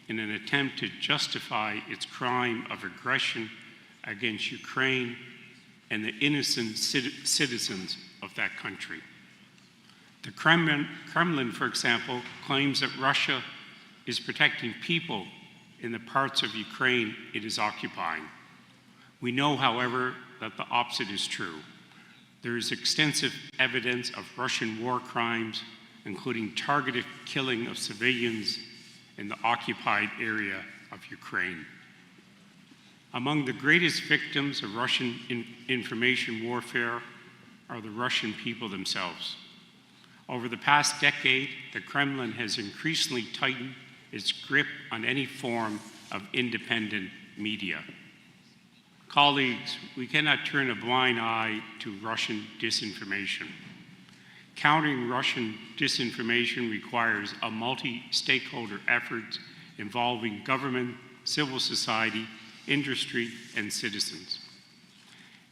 in an attempt to justify its crime of aggression against Ukraine and the innocent citizens of that country. The Kremlin, for example, claims that Russia is protecting people in the parts of Ukraine it is occupying. We know, however, that the opposite is true. There is extensive evidence of Russian war crimes, including targeted killing of civilians in the occupied area of Ukraine. Among the greatest victims of Russian information warfare are the Russian people themselves. Over the past decade, the Kremlin has increasingly tightened its grip on any form of independent media. Colleagues, we cannot turn a blind eye to Russian disinformation. Countering Russian disinformation requires a multi-stakeholder effort involving government, civil society, industry, and citizens.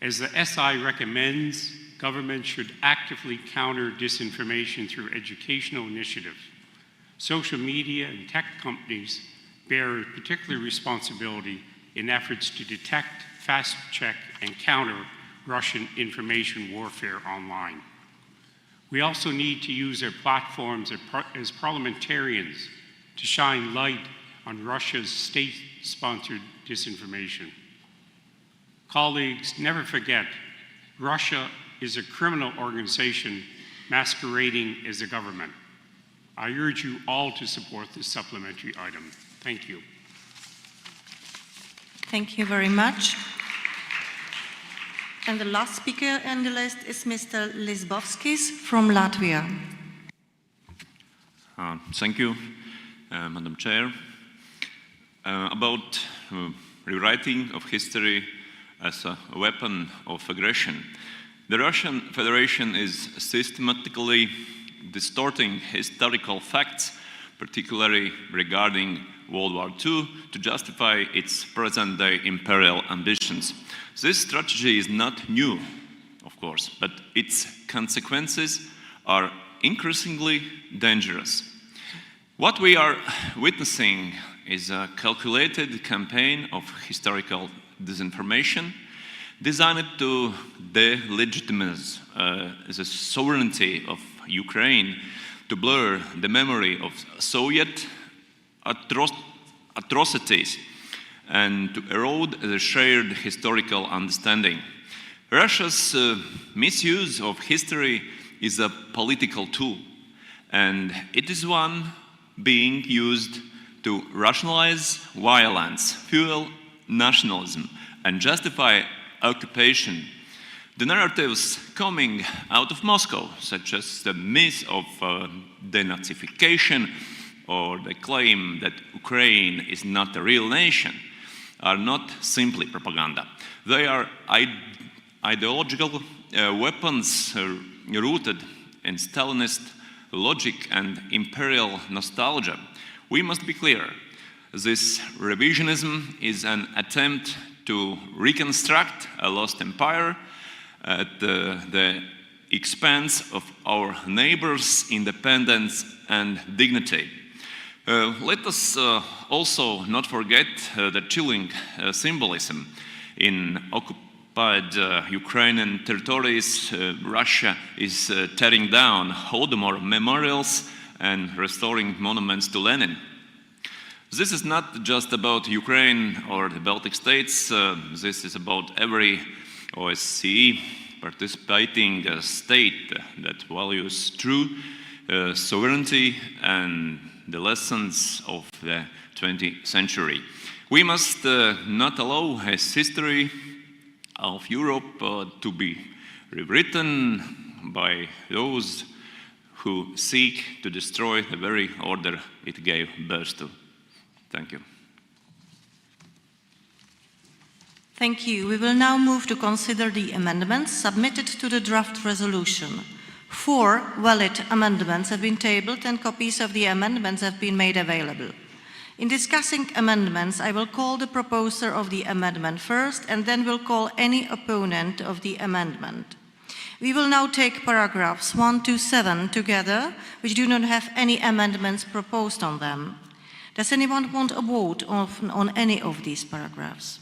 As the SI recommends, governments should actively counter disinformation through educational initiatives. Social media and tech companies bear a particular responsibility in efforts to detect, fast-check, and counter Russian information warfare online. We also need to use our platforms as parliamentarians to shine light on Russia's state-sponsored disinformation. Colleagues, never forget, Russia is a criminal organization masquerading as a government. I urge you all to support this supplementary item. Thank you. Thank you very much. And the last speaker on the list is Mr. Lisbovskis from Latvia. Thank you, Madam Chair. About rewriting of history as a weapon of aggression. The Russian Federation is systematically distorting historical facts, particularly regarding World War II, to justify its present-day imperial ambitions. This strategy is not new, of course, but its consequences are increasingly dangerous. What we are witnessing is a calculated campaign of historical disinformation designed to delegitimize the sovereignty of Ukraine, to blur the memory of Soviet atrocities, and to erode the shared historical understanding. Russia's misuse of history is a political tool, and it is one being used to rationalize violence, fuel nationalism, and justify occupation. The narratives coming out of Moscow, such as the myth of denazification or the claim that Ukraine is not a real nation, are not simply propaganda. They are ideological weapons rooted in Stalinist logic and imperial nostalgia. We must be clear, this revisionism is an attempt to reconstruct a lost empire at the expense of our neighbors' independence and dignity. Let us also not forget the chilling symbolism. In occupied Ukrainian territories, Russia is tearing down Holodomor memorials and restoring monuments to Lenin. This is not just about Ukraine or the Baltic states. This is about every OSCE participating state that values true sovereignty and the lessons of the 20th century. We must not allow his history of Europe to be rewritten by those who seek to destroy the very order it gave birth to. Thank you. Thank you. We will now move to consider the amendments submitted to the draft resolution. 4 valid amendments have been tabled and copies of the amendments have been made available. In discussing amendments, I will call the proposer of the amendment first and then will call any opponent of the amendment. We will now take paragraphs 1 to 7 together, which do not have any amendments proposed on them. Does anyone want a vote on any of these paragraphs?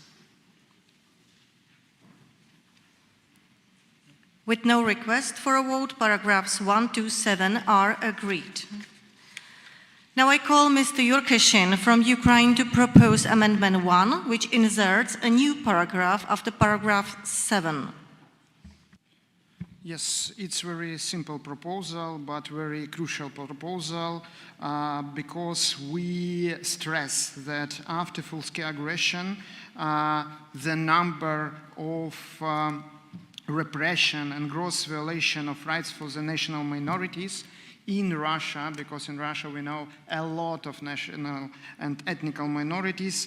With no request for a vote, paragraphs 1 to 7 are agreed. Now I call Mr. Yurkishin from Ukraine to propose Amendment 1, which inserts a new paragraph after paragraph 7. Yes, it's very simple proposal, but very crucial proposal, because we stress that after full-scale aggression, the number of repression and gross violation of rights for the national minorities in Russia, because in Russia we know a lot of national and ethnic minorities,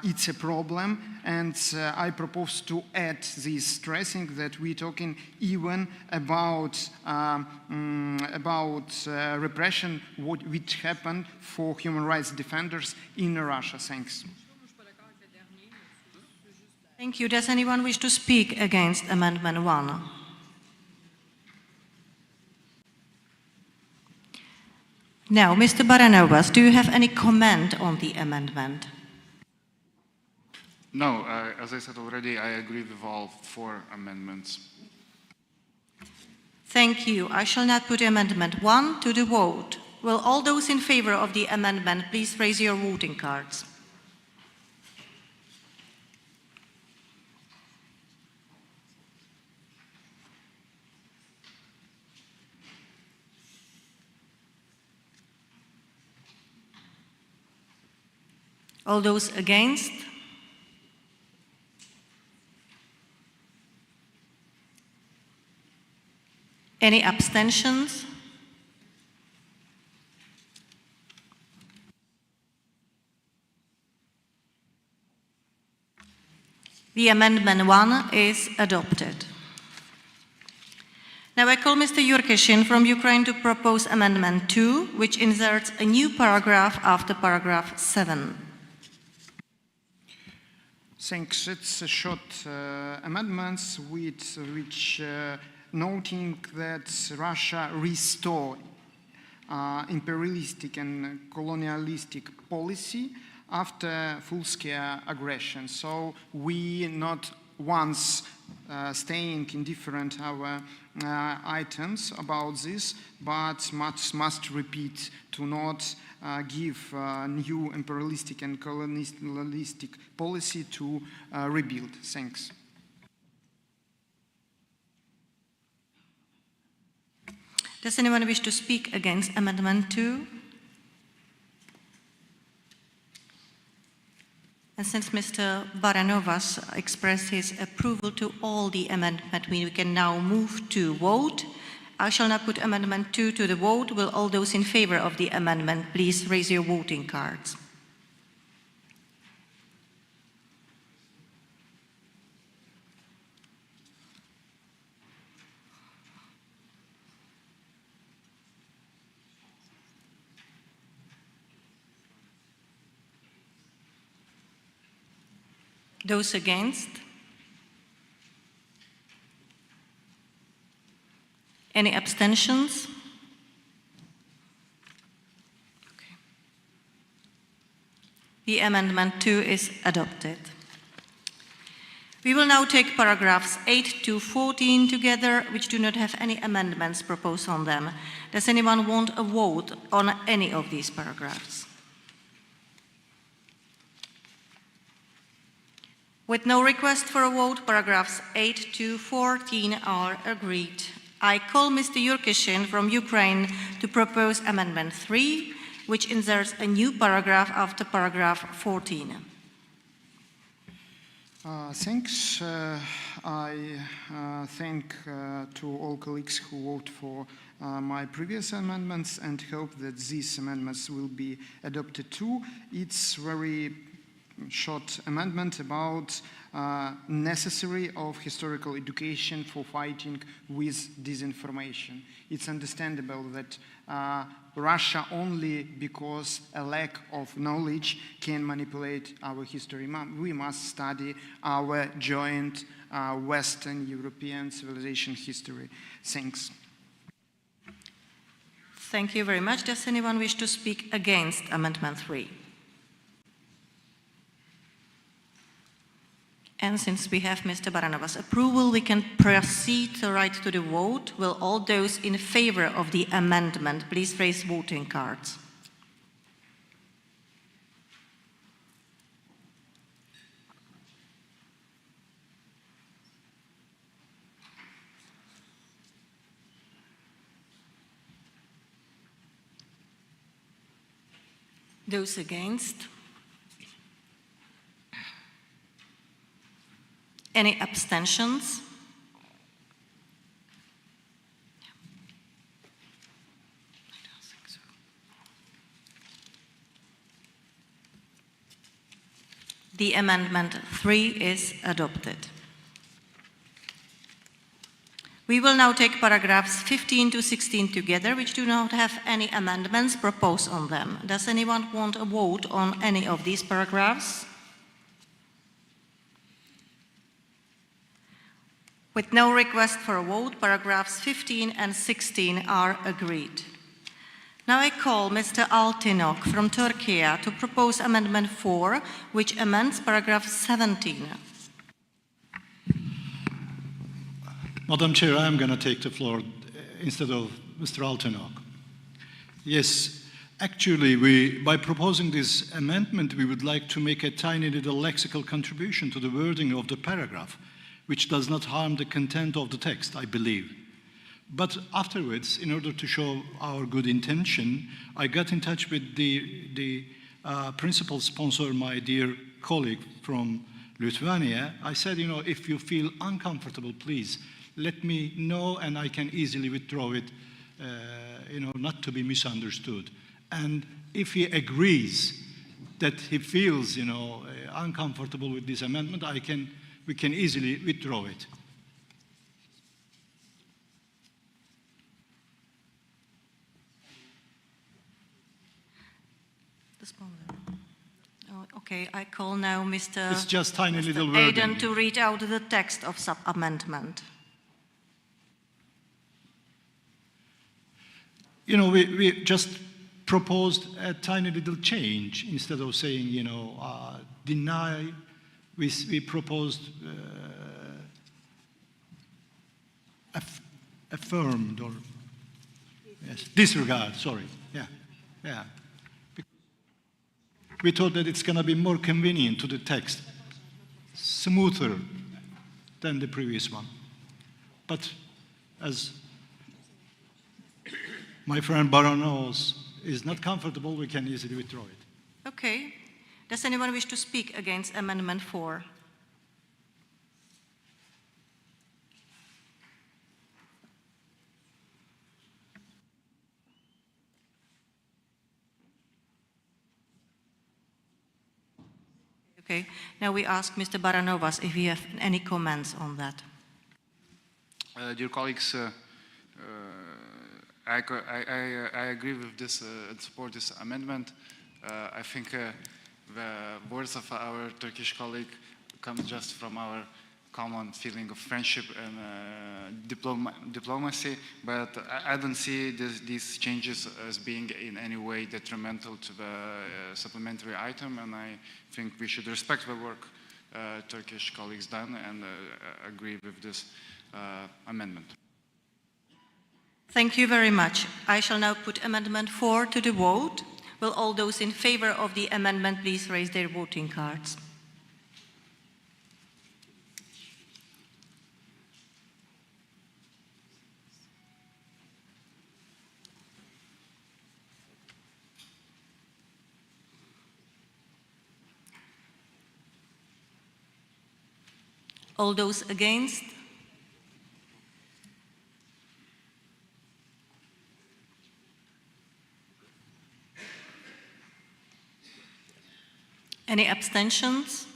it's a problem, and I propose to add this stressing that we're talking even about repression which happened for human rights defenders in Russia. Thanks. Thank you. Does anyone wish to speak against Amendment 1? Now, Mr. Baranovas, do you have any comment on the amendment? No, as I said already, I agree with all 4 amendments. Thank you. I shall now put Amendment 1 to the vote. Will all those in favor of the amendment please raise your voting cards? All those against? Any abstentions? The Amendment 1 is adopted. Now I call Mr. Yurkishin from Ukraine to propose Amendment 2, which inserts a new paragraph after paragraph 7. Thanks. It's a short amendments which noting that Russia restore imperialistic and colonialistic policy after full-scale aggression. So we not once staying in different our items about this, but must repeat to not give new imperialistic and colonialistic policy to rebuild. Thanks. Does anyone wish to speak against Amendment 2? And since Mr. Baranovas expressed his approval to all the amendment, we can now move to vote. I shall now put Amendment 2 to the vote. Will all those in favor of the amendment please raise your voting cards? Those against? Any abstentions? Okay. The Amendment 2 is adopted. We will now take paragraphs 8 to 14 together, which do not have any amendments proposed on them. Does anyone want a vote on any of these paragraphs? With no request for a vote, paragraphs 8 to 14 are agreed. I call Mr. Yurkishin from Ukraine to propose Amendment 3, which inserts a new paragraph after paragraph 14. Thanks. I thank to all colleagues who voted for my previous amendments and hope that these amendments will be adopted too. It's very short amendment about necessary of historical education for fighting with disinformation. It's understandable that Russia only because a lack of knowledge can manipulate our history. We must study our joint Western European civilization history. Thanks. Thank you very much. Does anyone wish to speak against Amendment 3? And since we have Mr. Baranov's approval, we can proceed right to the vote. Will all those in favor of the amendment please raise voting cards? Those against? Any abstentions? The Amendment 3 is adopted. We will now take paragraphs 15 to 16 together, which do not have any amendments proposed on them. Does anyone want a vote on any of these paragraphs? With no request for a vote, paragraphs 15 and 16 are agreed. Now I call Mr. Altinok from Turkey to propose Amendment 4, which amends paragraph 17. Madam Chair, I am going to take the floor instead of Mr. Altinok. Yes, actually, by proposing this amendment, we would like to make a tiny little lexical contribution to the wording of the paragraph, which does not harm the content of the text, I believe. But afterwards, in order to show our good intention, I got in touch with the principal sponsor, my dear colleague from Lithuania. I said, you know, if you feel uncomfortable, please let me know and I can easily withdraw it, you know, not to be misunderstood. And if he agrees that he feels, you know, uncomfortable with this amendment, we can easily withdraw it. Okay, I call now Mr. It's just tiny little Aiden wording. to read out the text of sub-amendment. You know, we just proposed a tiny little change. Instead of saying, you know, deny, we proposed affirmed or yes, disregard, sorry. Yeah. We thought that it's going to be more convenient to the text, smoother than the previous one. But as my friend Baranos is not comfortable, we can easily withdraw it. Okay. Does anyone wish to speak against Amendment 4? Okay. Now we ask Mr. Baranovas if he has any comments on that. Dear colleagues, I agree with this and support this amendment. I think the words of our Turkish colleague come just from our common feeling of friendship and diplomacy, but I don't see these changes as being in any way detrimental to the supplementary item, and I think we should respect the work Turkish colleagues done and agree with this amendment. Thank you very much. I shall now put Amendment 4 to the vote. Will all those in favor of the amendment please raise their voting cards? All those against? Any Any abstentions?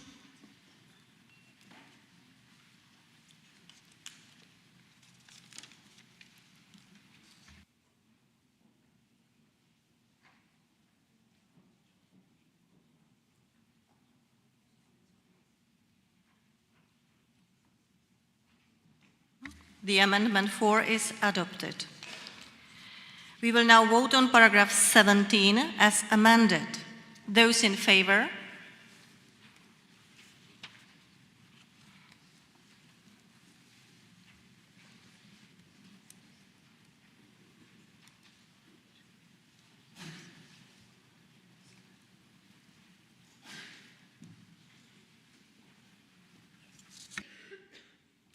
The amendment 4 is adopted. We will now vote on paragraph 17 as amended. Those in favor?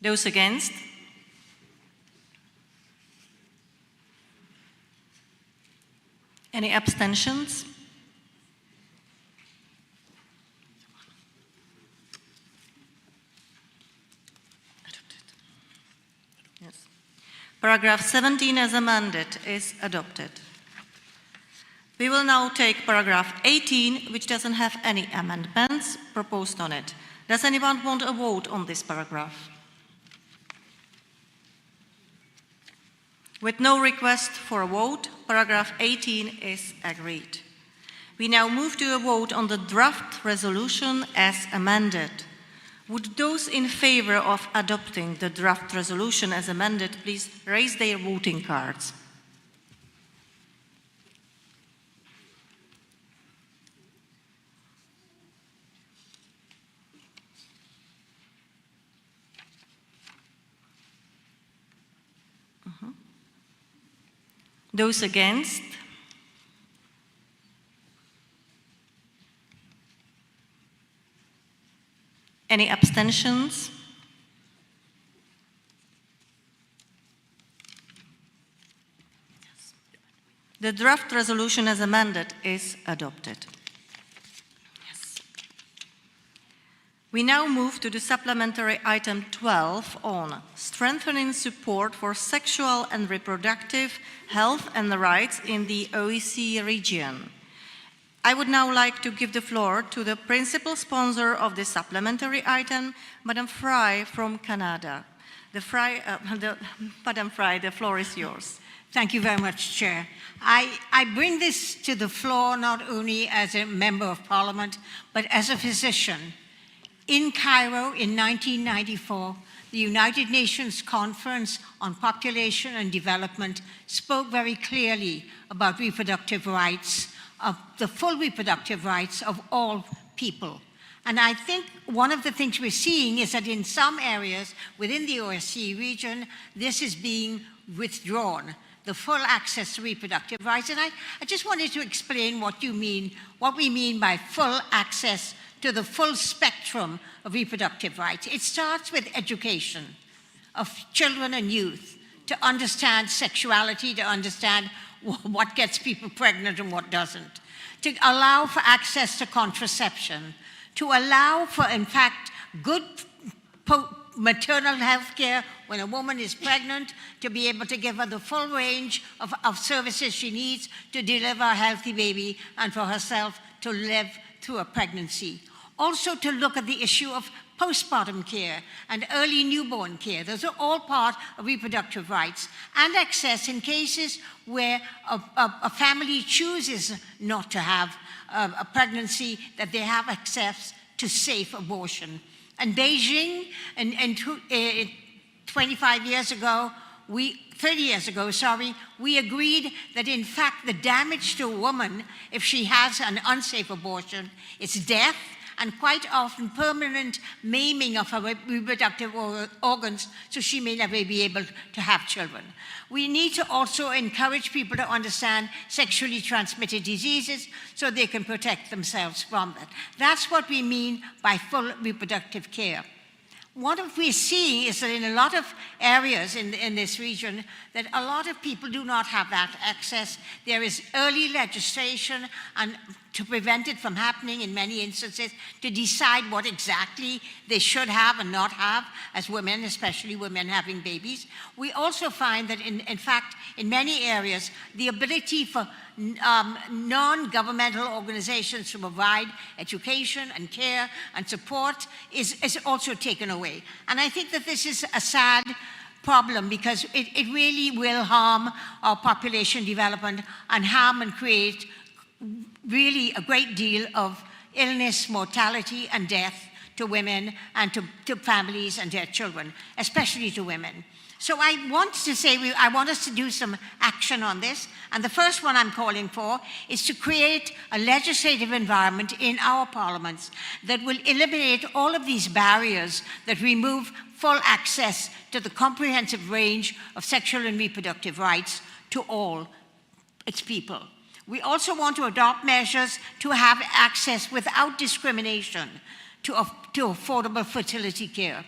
Those against? Any abstentions? Yes. Paragraph 17 as amended is adopted. We will now take paragraph 18, which doesn't have any amendments proposed on it. Does anyone want a vote on this paragraph? With no request for a vote, paragraph 18 is agreed. We now move to a vote on the draft resolution as amended. Would those in favor of adopting the draft resolution as amended please raise their voting cards? Those against? Any abstentions? The draft resolution as amended is adopted. We now move to the supplementary item 12 on strengthening support for sexual and reproductive health and rights in the OSCE region. I would now like to give the floor to the principal sponsor of this supplementary item, Madam Fry from Canada. Madam Fry, the floor is yours. Thank you very much, Chair. I bring this to the floor not only as a member of Parliament, but as a physician. In Cairo in 1994, the United Nations Conference on Population and Development spoke very clearly about reproductive rights, of the full reproductive rights of all people. And I think one of the things we're seeing is that in some areas within the OSCE region, this is being withdrawn, the full access to reproductive rights. And I just wanted to explain what we mean by full access to the full spectrum of reproductive rights. It starts with education of children and youth to understand sexuality, to understand what gets people pregnant and what doesn't, to allow for access to contraception, to allow for, in fact, good maternal health care when a woman is pregnant, to be able to give her the full range of services she needs to deliver a healthy baby and for herself to live through a pregnancy. Also to look at the issue of postpartum care and early newborn care. Those are all part of reproductive rights. And access in cases where a family chooses not to have a pregnancy, that they have access to safe abortion. And Beijing, 25 years ago, 30 years ago, we agreed that in fact the damage to a woman if she has an unsafe abortion is death, and quite often permanent maiming of her reproductive organs, so she may never be able to have children. We need to also encourage people to understand sexually transmitted diseases so they can protect themselves from that. That's what we mean by full reproductive care. What we're seeing is that in a lot of areas in this region, that a lot of people do not have that access. There is early legislation and to prevent it from happening in many instances, to decide what exactly they should have and not have as women, especially women having babies. We also find that, in fact, in many areas, the ability for non-governmental organizations to provide education and care and support is also taken away. And I think that this is a sad problem because it really will harm our population development and harm and create really a great deal of illness, mortality, and death to women and to families and their children, especially to women. So I want to say, I want us to do some action on this. And the first one I'm calling for is to create a legislative environment in our parliaments that will eliminate all of these barriers that remove full access to the comprehensive range of sexual and reproductive rights to all its people. We also want to adopt measures to have access without discrimination to affordable fertility care.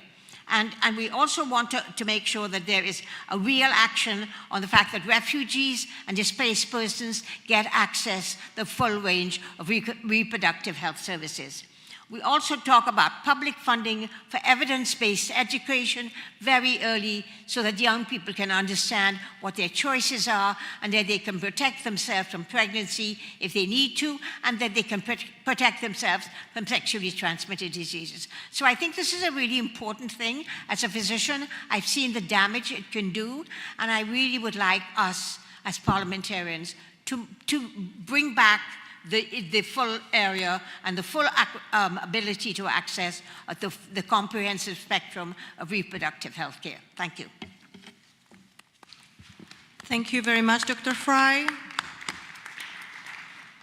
And we also want to make sure that there is a real action on the fact that refugees and displaced persons get access to the full range of reproductive health services. We also talk about public funding for evidence-based education very early so that young people can understand what their choices are and that they can protect themselves from pregnancy if they need to, and that they can protect themselves from sexually transmitted diseases. So I think this is a really important thing. As a physician, I've seen the damage it can do, and I really would like us as parliamentarians to bring back the full area and the full ability to access the comprehensive spectrum of reproductive health care. Thank you. Thank you very much, Dr. Fry.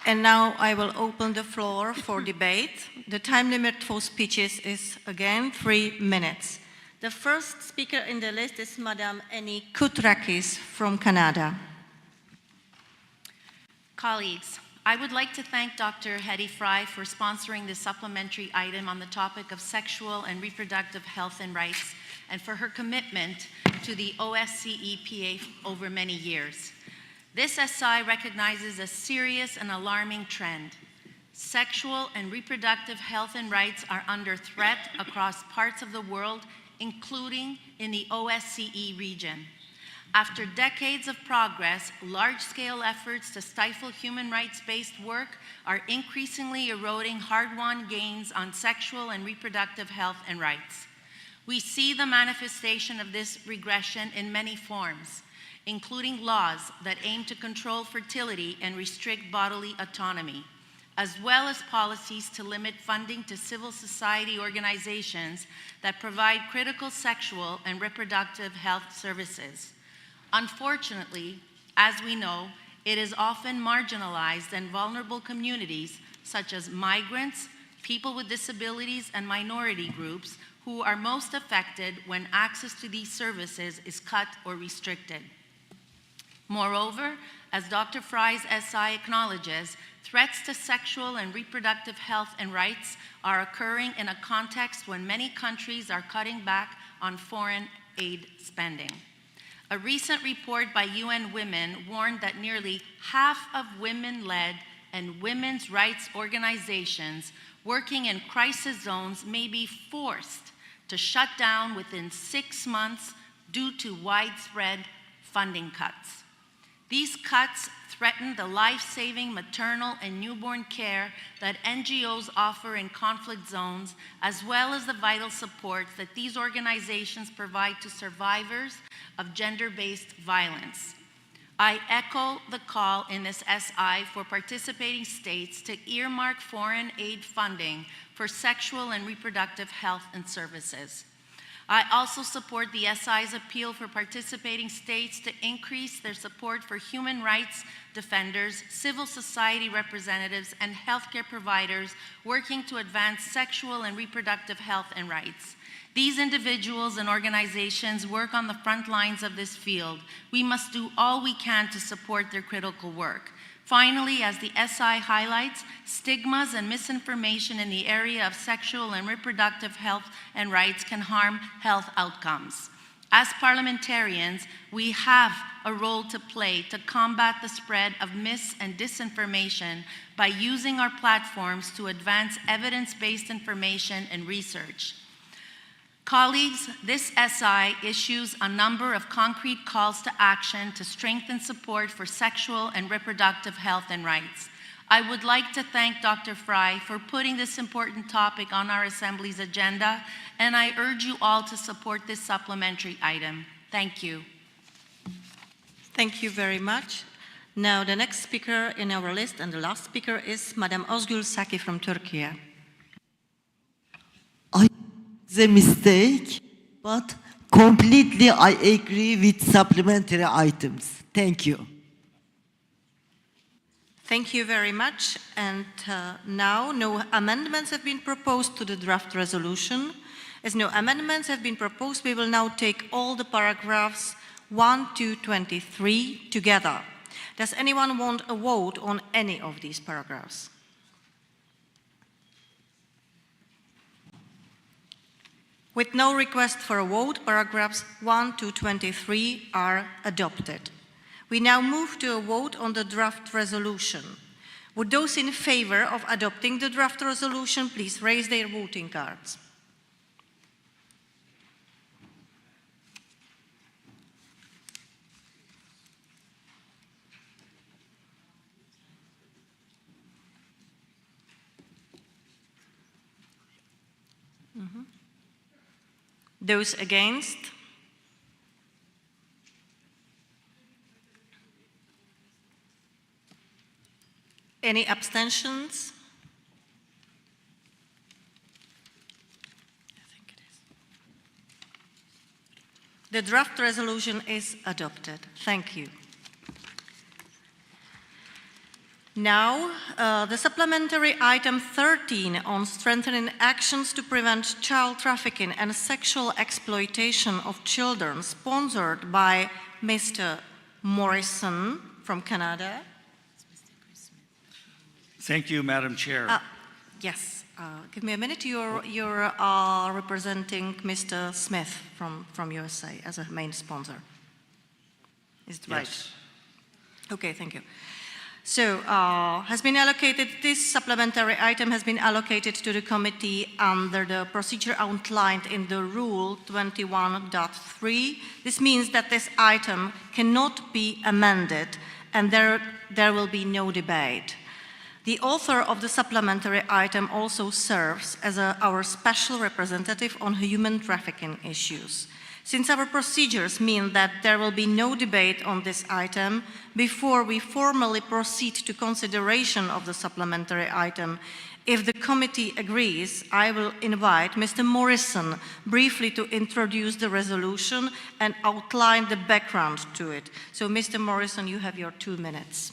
And now I will open the floor for debate. The time limit for speeches is, again, 3 minutes. The first speaker in the list is Madame Eni Koutrakis from Canada. Colleagues, I would like to thank Dr. Hedy Fry for sponsoring this supplementary item on the topic of sexual and reproductive health and rights, and for her commitment to the OSCE PA over many years. This SI recognizes a serious and alarming trend. Sexual and reproductive health and rights are under threat across parts of the world, including in the OSCE region. After decades of progress, large-scale efforts to stifle human rights-based work are increasingly eroding hard-won gains on sexual and reproductive health and rights. We see the manifestation of this regression in many forms, including laws that aim to control fertility and restrict bodily autonomy, as well as policies to limit funding to civil society organizations that provide critical sexual and reproductive health services. Unfortunately, as we know, it is often marginalized and vulnerable communities such as migrants, people with disabilities, and minority groups who are most affected when access to these services is cut or restricted. Moreover, as Dr. Fry's SI acknowledges, threats to sexual and reproductive health and rights are occurring in a context when many countries are cutting back on foreign aid spending. A recent report by UN Women warned that nearly half of women-led and women's rights organizations working in crisis zones may be forced to shut down within 6 months due to widespread funding cuts. These cuts threaten the life-saving maternal and newborn care that NGOs offer in conflict zones, as well as the vital support that these organizations provide to survivors of gender-based violence. I echo the call in this SI for participating states to earmark foreign aid funding for sexual and reproductive health and services. I also support the SI's appeal for participating states to increase their support for human rights defenders, civil society representatives, and healthcare providers working to advance sexual and reproductive health and rights. These individuals and organizations work on the front lines of this field. We must do all we can to support their critical work. Finally, as the SI highlights, stigmas and misinformation in the area of sexual and reproductive health and rights can harm health outcomes. As parliamentarians, we have a role to play to combat the spread of mis- and disinformation by using our platforms to advance evidence-based information and research. Colleagues, this SI issues a number of concrete calls to action to strengthen support for sexual and reproductive health and rights. I would like to thank Dr. Fry for putting this important topic on our Assembly's agenda, and I urge you all to support this supplementary item. Thank you. Thank you very much. Now the next speaker in our list and the last speaker is Madam Özgül Saki from Turkey. It's a mistake, but completely I agree with supplementary items. Thank you. Thank you very much. And now no amendments have been proposed to the draft resolution. As no amendments have been proposed, we will now take all the paragraphs 1 to 23 together. Does anyone want a vote on any of these paragraphs? With no request for a vote, paragraphs 1 to 23 are adopted. We now move to a vote on the draft resolution. Would those in favor of adopting the draft resolution please raise their voting cards? Those against? Any abstentions? I think it is. The draft resolution is adopted. Thank you. Now, the supplementary item 13 on strengthening actions to prevent child trafficking and sexual exploitation of children, sponsored by Mr. Morrison from Canada. Thank you, Madam Chair. Yes, give me a minute. You're representing Mr. Smith from USA as a main sponsor. Is it right? Yes. Okay, thank you. So, this supplementary item has been allocated to the committee under the procedure outlined in the Rule 21.3. This means that this item cannot be amended and there will be no debate. The author of the supplementary item also serves as our special representative on human trafficking issues. Since our procedures mean that there will be no debate on this item, before we formally proceed to consideration of the supplementary item, if the committee agrees, I will invite Mr. Morrison briefly to introduce the resolution and outline the background to it. So, Mr. Morrison, you have your 2 minutes.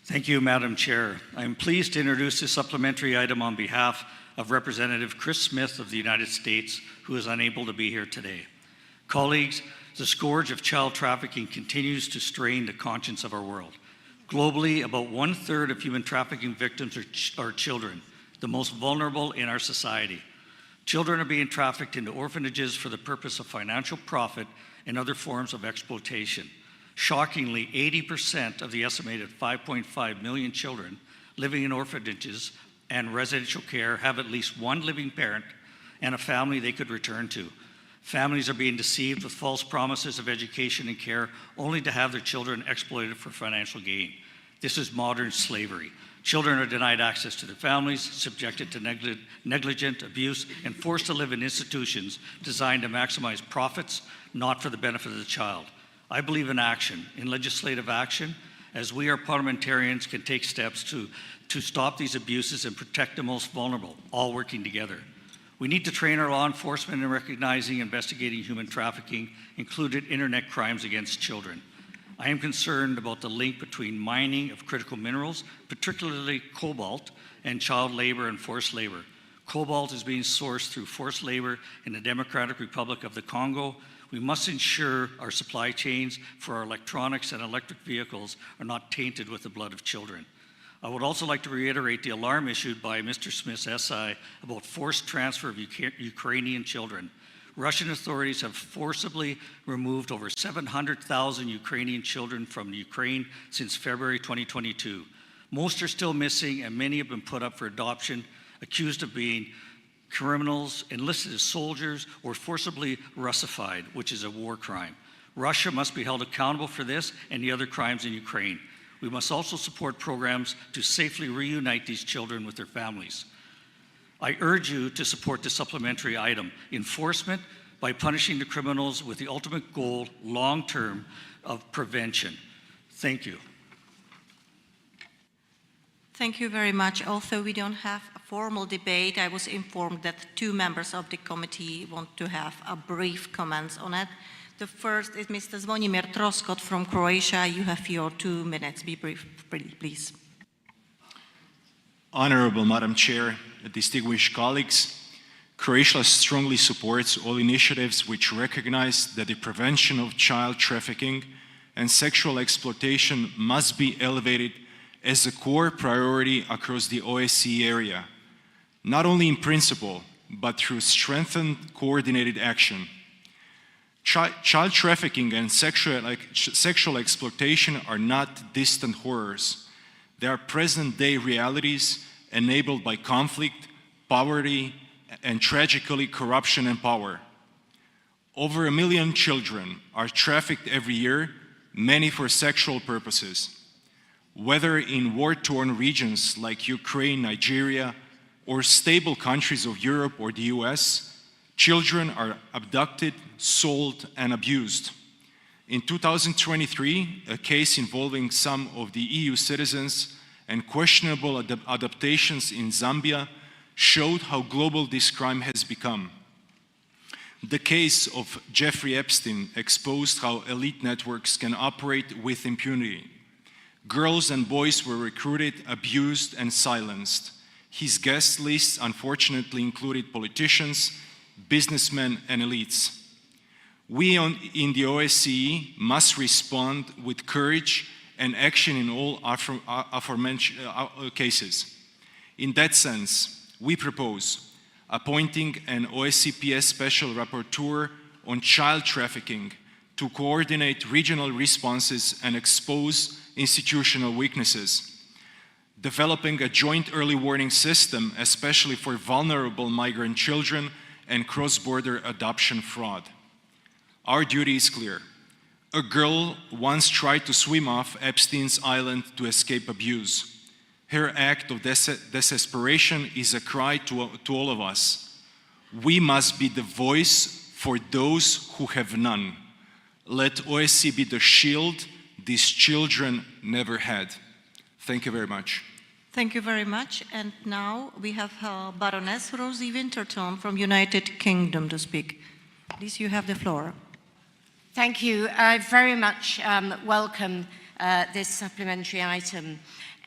Thank you, Madam Chair. I am pleased to introduce this supplementary item on behalf of Representative Chris Smith of the United States, who is unable to be here today. Colleagues, the scourge of child trafficking continues to strain the conscience of our world. Globally, about 1/3 of human trafficking victims are children, the most vulnerable in our society. Children are being trafficked into orphanages for the purpose of financial profit and other forms of exploitation. Shockingly, 80% of the estimated 5.5 million children living in orphanages and residential care have at least one living parent and a family they could return to. Families are being deceived with false promises of education and care only to have their children exploited for financial gain. This is modern slavery. Children are denied access to their families, subjected to negligent abuse, and forced to live in institutions designed to maximize profits, not for the benefit of the child. I believe in action, in legislative action, as we, our parliamentarians, can take steps to stop these abuses and protect the most vulnerable, all working together. We need to train our law enforcement in recognizing and investigating human trafficking, including internet crimes against children. I am concerned about the link between mining of critical minerals, particularly cobalt, and child labor and forced labor. Cobalt is being sourced through forced labor in the Democratic Republic of the Congo. We must ensure our supply chains for our electronics and electric vehicles are not tainted with the blood of children. I would also like to reiterate the alarm issued by Mr. Smith's SI about forced transfer of Ukrainian children. Russian authorities have forcibly removed over 700,000 Ukrainian children from Ukraine since February 2022. Most are still missing, and many have been put up for adoption, accused of being criminals, enlisted as soldiers, or forcibly Russified, which is a war crime. Russia must be held accountable for this and the other crimes in Ukraine. We must also support programs to safely reunite these children with their families. I urge you to support the supplementary item, enforcement by punishing the criminals with the ultimate goal, long-term, of prevention. Thank you. Thank you very much. Although we don't have a formal debate, I was informed that 2 members of the committee want to have a brief comments on it. The first is Mr. Zvonimir Troskot from Croatia. You have your 2 minutes. Be brief, please. Honorable Madam Chair, distinguished colleagues, Croatia strongly supports all initiatives which recognize that the prevention of child trafficking and sexual exploitation must be elevated as a core priority across the OSCE area, not only in principle, but through strengthened coordinated action. Child trafficking and sexual exploitation are not distant horrors. They are present-day realities enabled by conflict, poverty, and tragically corruption and power. Over 1 million children are trafficked every year, many for sexual purposes. Whether in war-torn regions like Ukraine, Nigeria, or stable countries of Europe or the US, children are abducted, sold, and abused. In 2023, a case involving some of the EU citizens and questionable adaptations in Zambia showed how global this crime has become. The case of Jeffrey Epstein exposed how elite networks can operate with impunity. Girls and boys were recruited, abused, and silenced. His guest list unfortunately included politicians, businessmen, and elites. We in the OSCE must respond with courage and action in all aforementioned cases. In that sense, we propose appointing an OSCPS Special Rapporteur on child trafficking to coordinate regional responses and expose institutional weaknesses, developing a joint early warning system, especially for vulnerable migrant children and cross-border adoption fraud. Our duty is clear. A girl once tried to swim off Epstein's island to escape abuse. Her act of desperation is a cry to all of us. We must be the voice for those who have none. Let OSCE be the shield these children never had. Thank you very much. Thank you very much. And now we have Baroness Rosie Winterton from United Kingdom to speak. Please, you have the floor. Thank you. I very much welcome this supplementary item.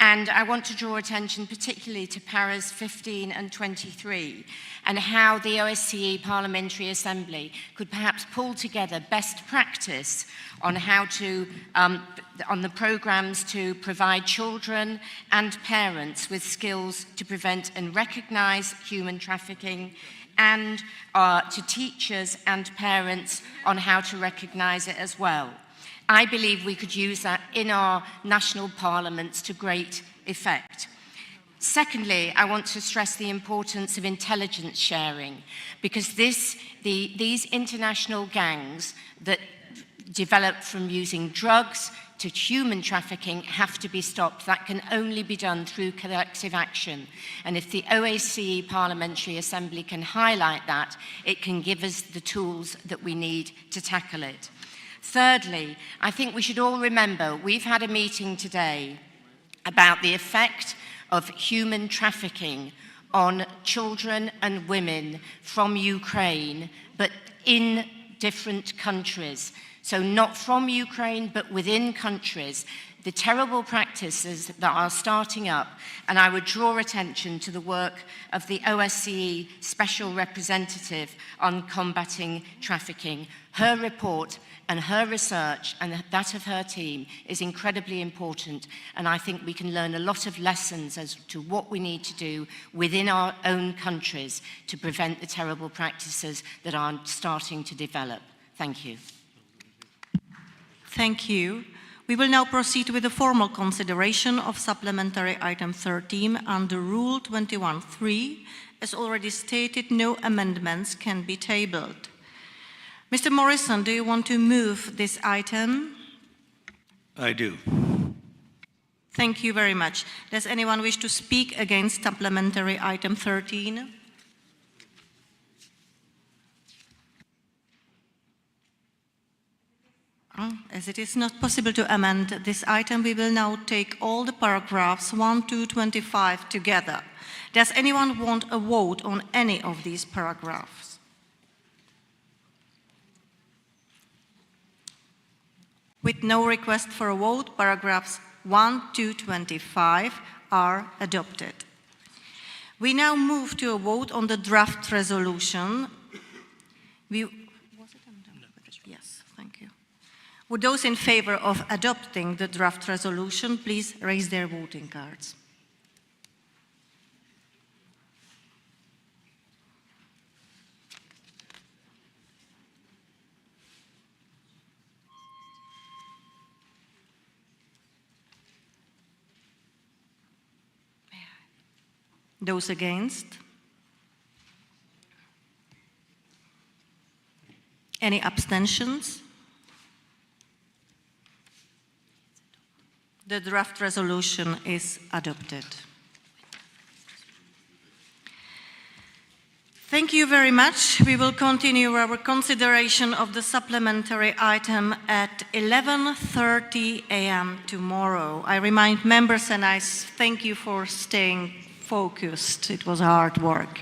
And I want to draw attention particularly to paras 15 and 23 and how the OSCE Parliamentary Assembly could perhaps pull together best practice on how to, on the programs to provide children and parents with skills to prevent and recognize human trafficking, and to teachers and parents on how to recognize it as well. I believe we could use that in our national parliaments to great effect. Secondly, I want to stress the importance of intelligence sharing, because these international gangs that develop from using drugs to human trafficking have to be stopped. That can only be done through collective action. And if the OSCE Parliamentary Assembly can highlight that, it can give us the tools that we need to tackle it. Thirdly, I think we should all remember, we've had a meeting today about the effect of human trafficking on children and women from Ukraine, but in different countries. So not from Ukraine, but within countries, the terrible practices that are starting up. And I would draw attention to the work of the OSCE Special Representative on Combating Trafficking. Her report and her research and that of her team is incredibly important, and I think we can learn a lot of lessons as to what we need to do within our own countries to prevent the terrible practices that are starting to develop. Thank you. Thank you. We will now proceed with the formal consideration of supplementary item 13 under Rule 21.3. As already stated, no amendments can be tabled. Mr. Morrison, do you want to move this item? I do. Thank you very much. Does anyone wish to speak against supplementary item 13? As it is not possible to amend this item, we will now take all the paragraphs 1 to 25 together. Does anyone want a vote on any of these paragraphs? With no request for a vote, paragraphs 1 to 25 are adopted. We now move to a vote on the draft resolution. Yes, thank you. Would those in favor of adopting the draft resolution please raise their voting cards? Those against? Any abstentions? The draft resolution is adopted. Thank you very much. We will continue our consideration of the supplementary item at 11:30 a.m. tomorrow. I remind members, and I thank you for staying focused. It was hard work.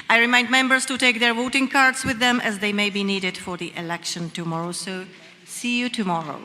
I remind members to take their voting cards with them as they may be needed for the election tomorrow. So see you tomorrow.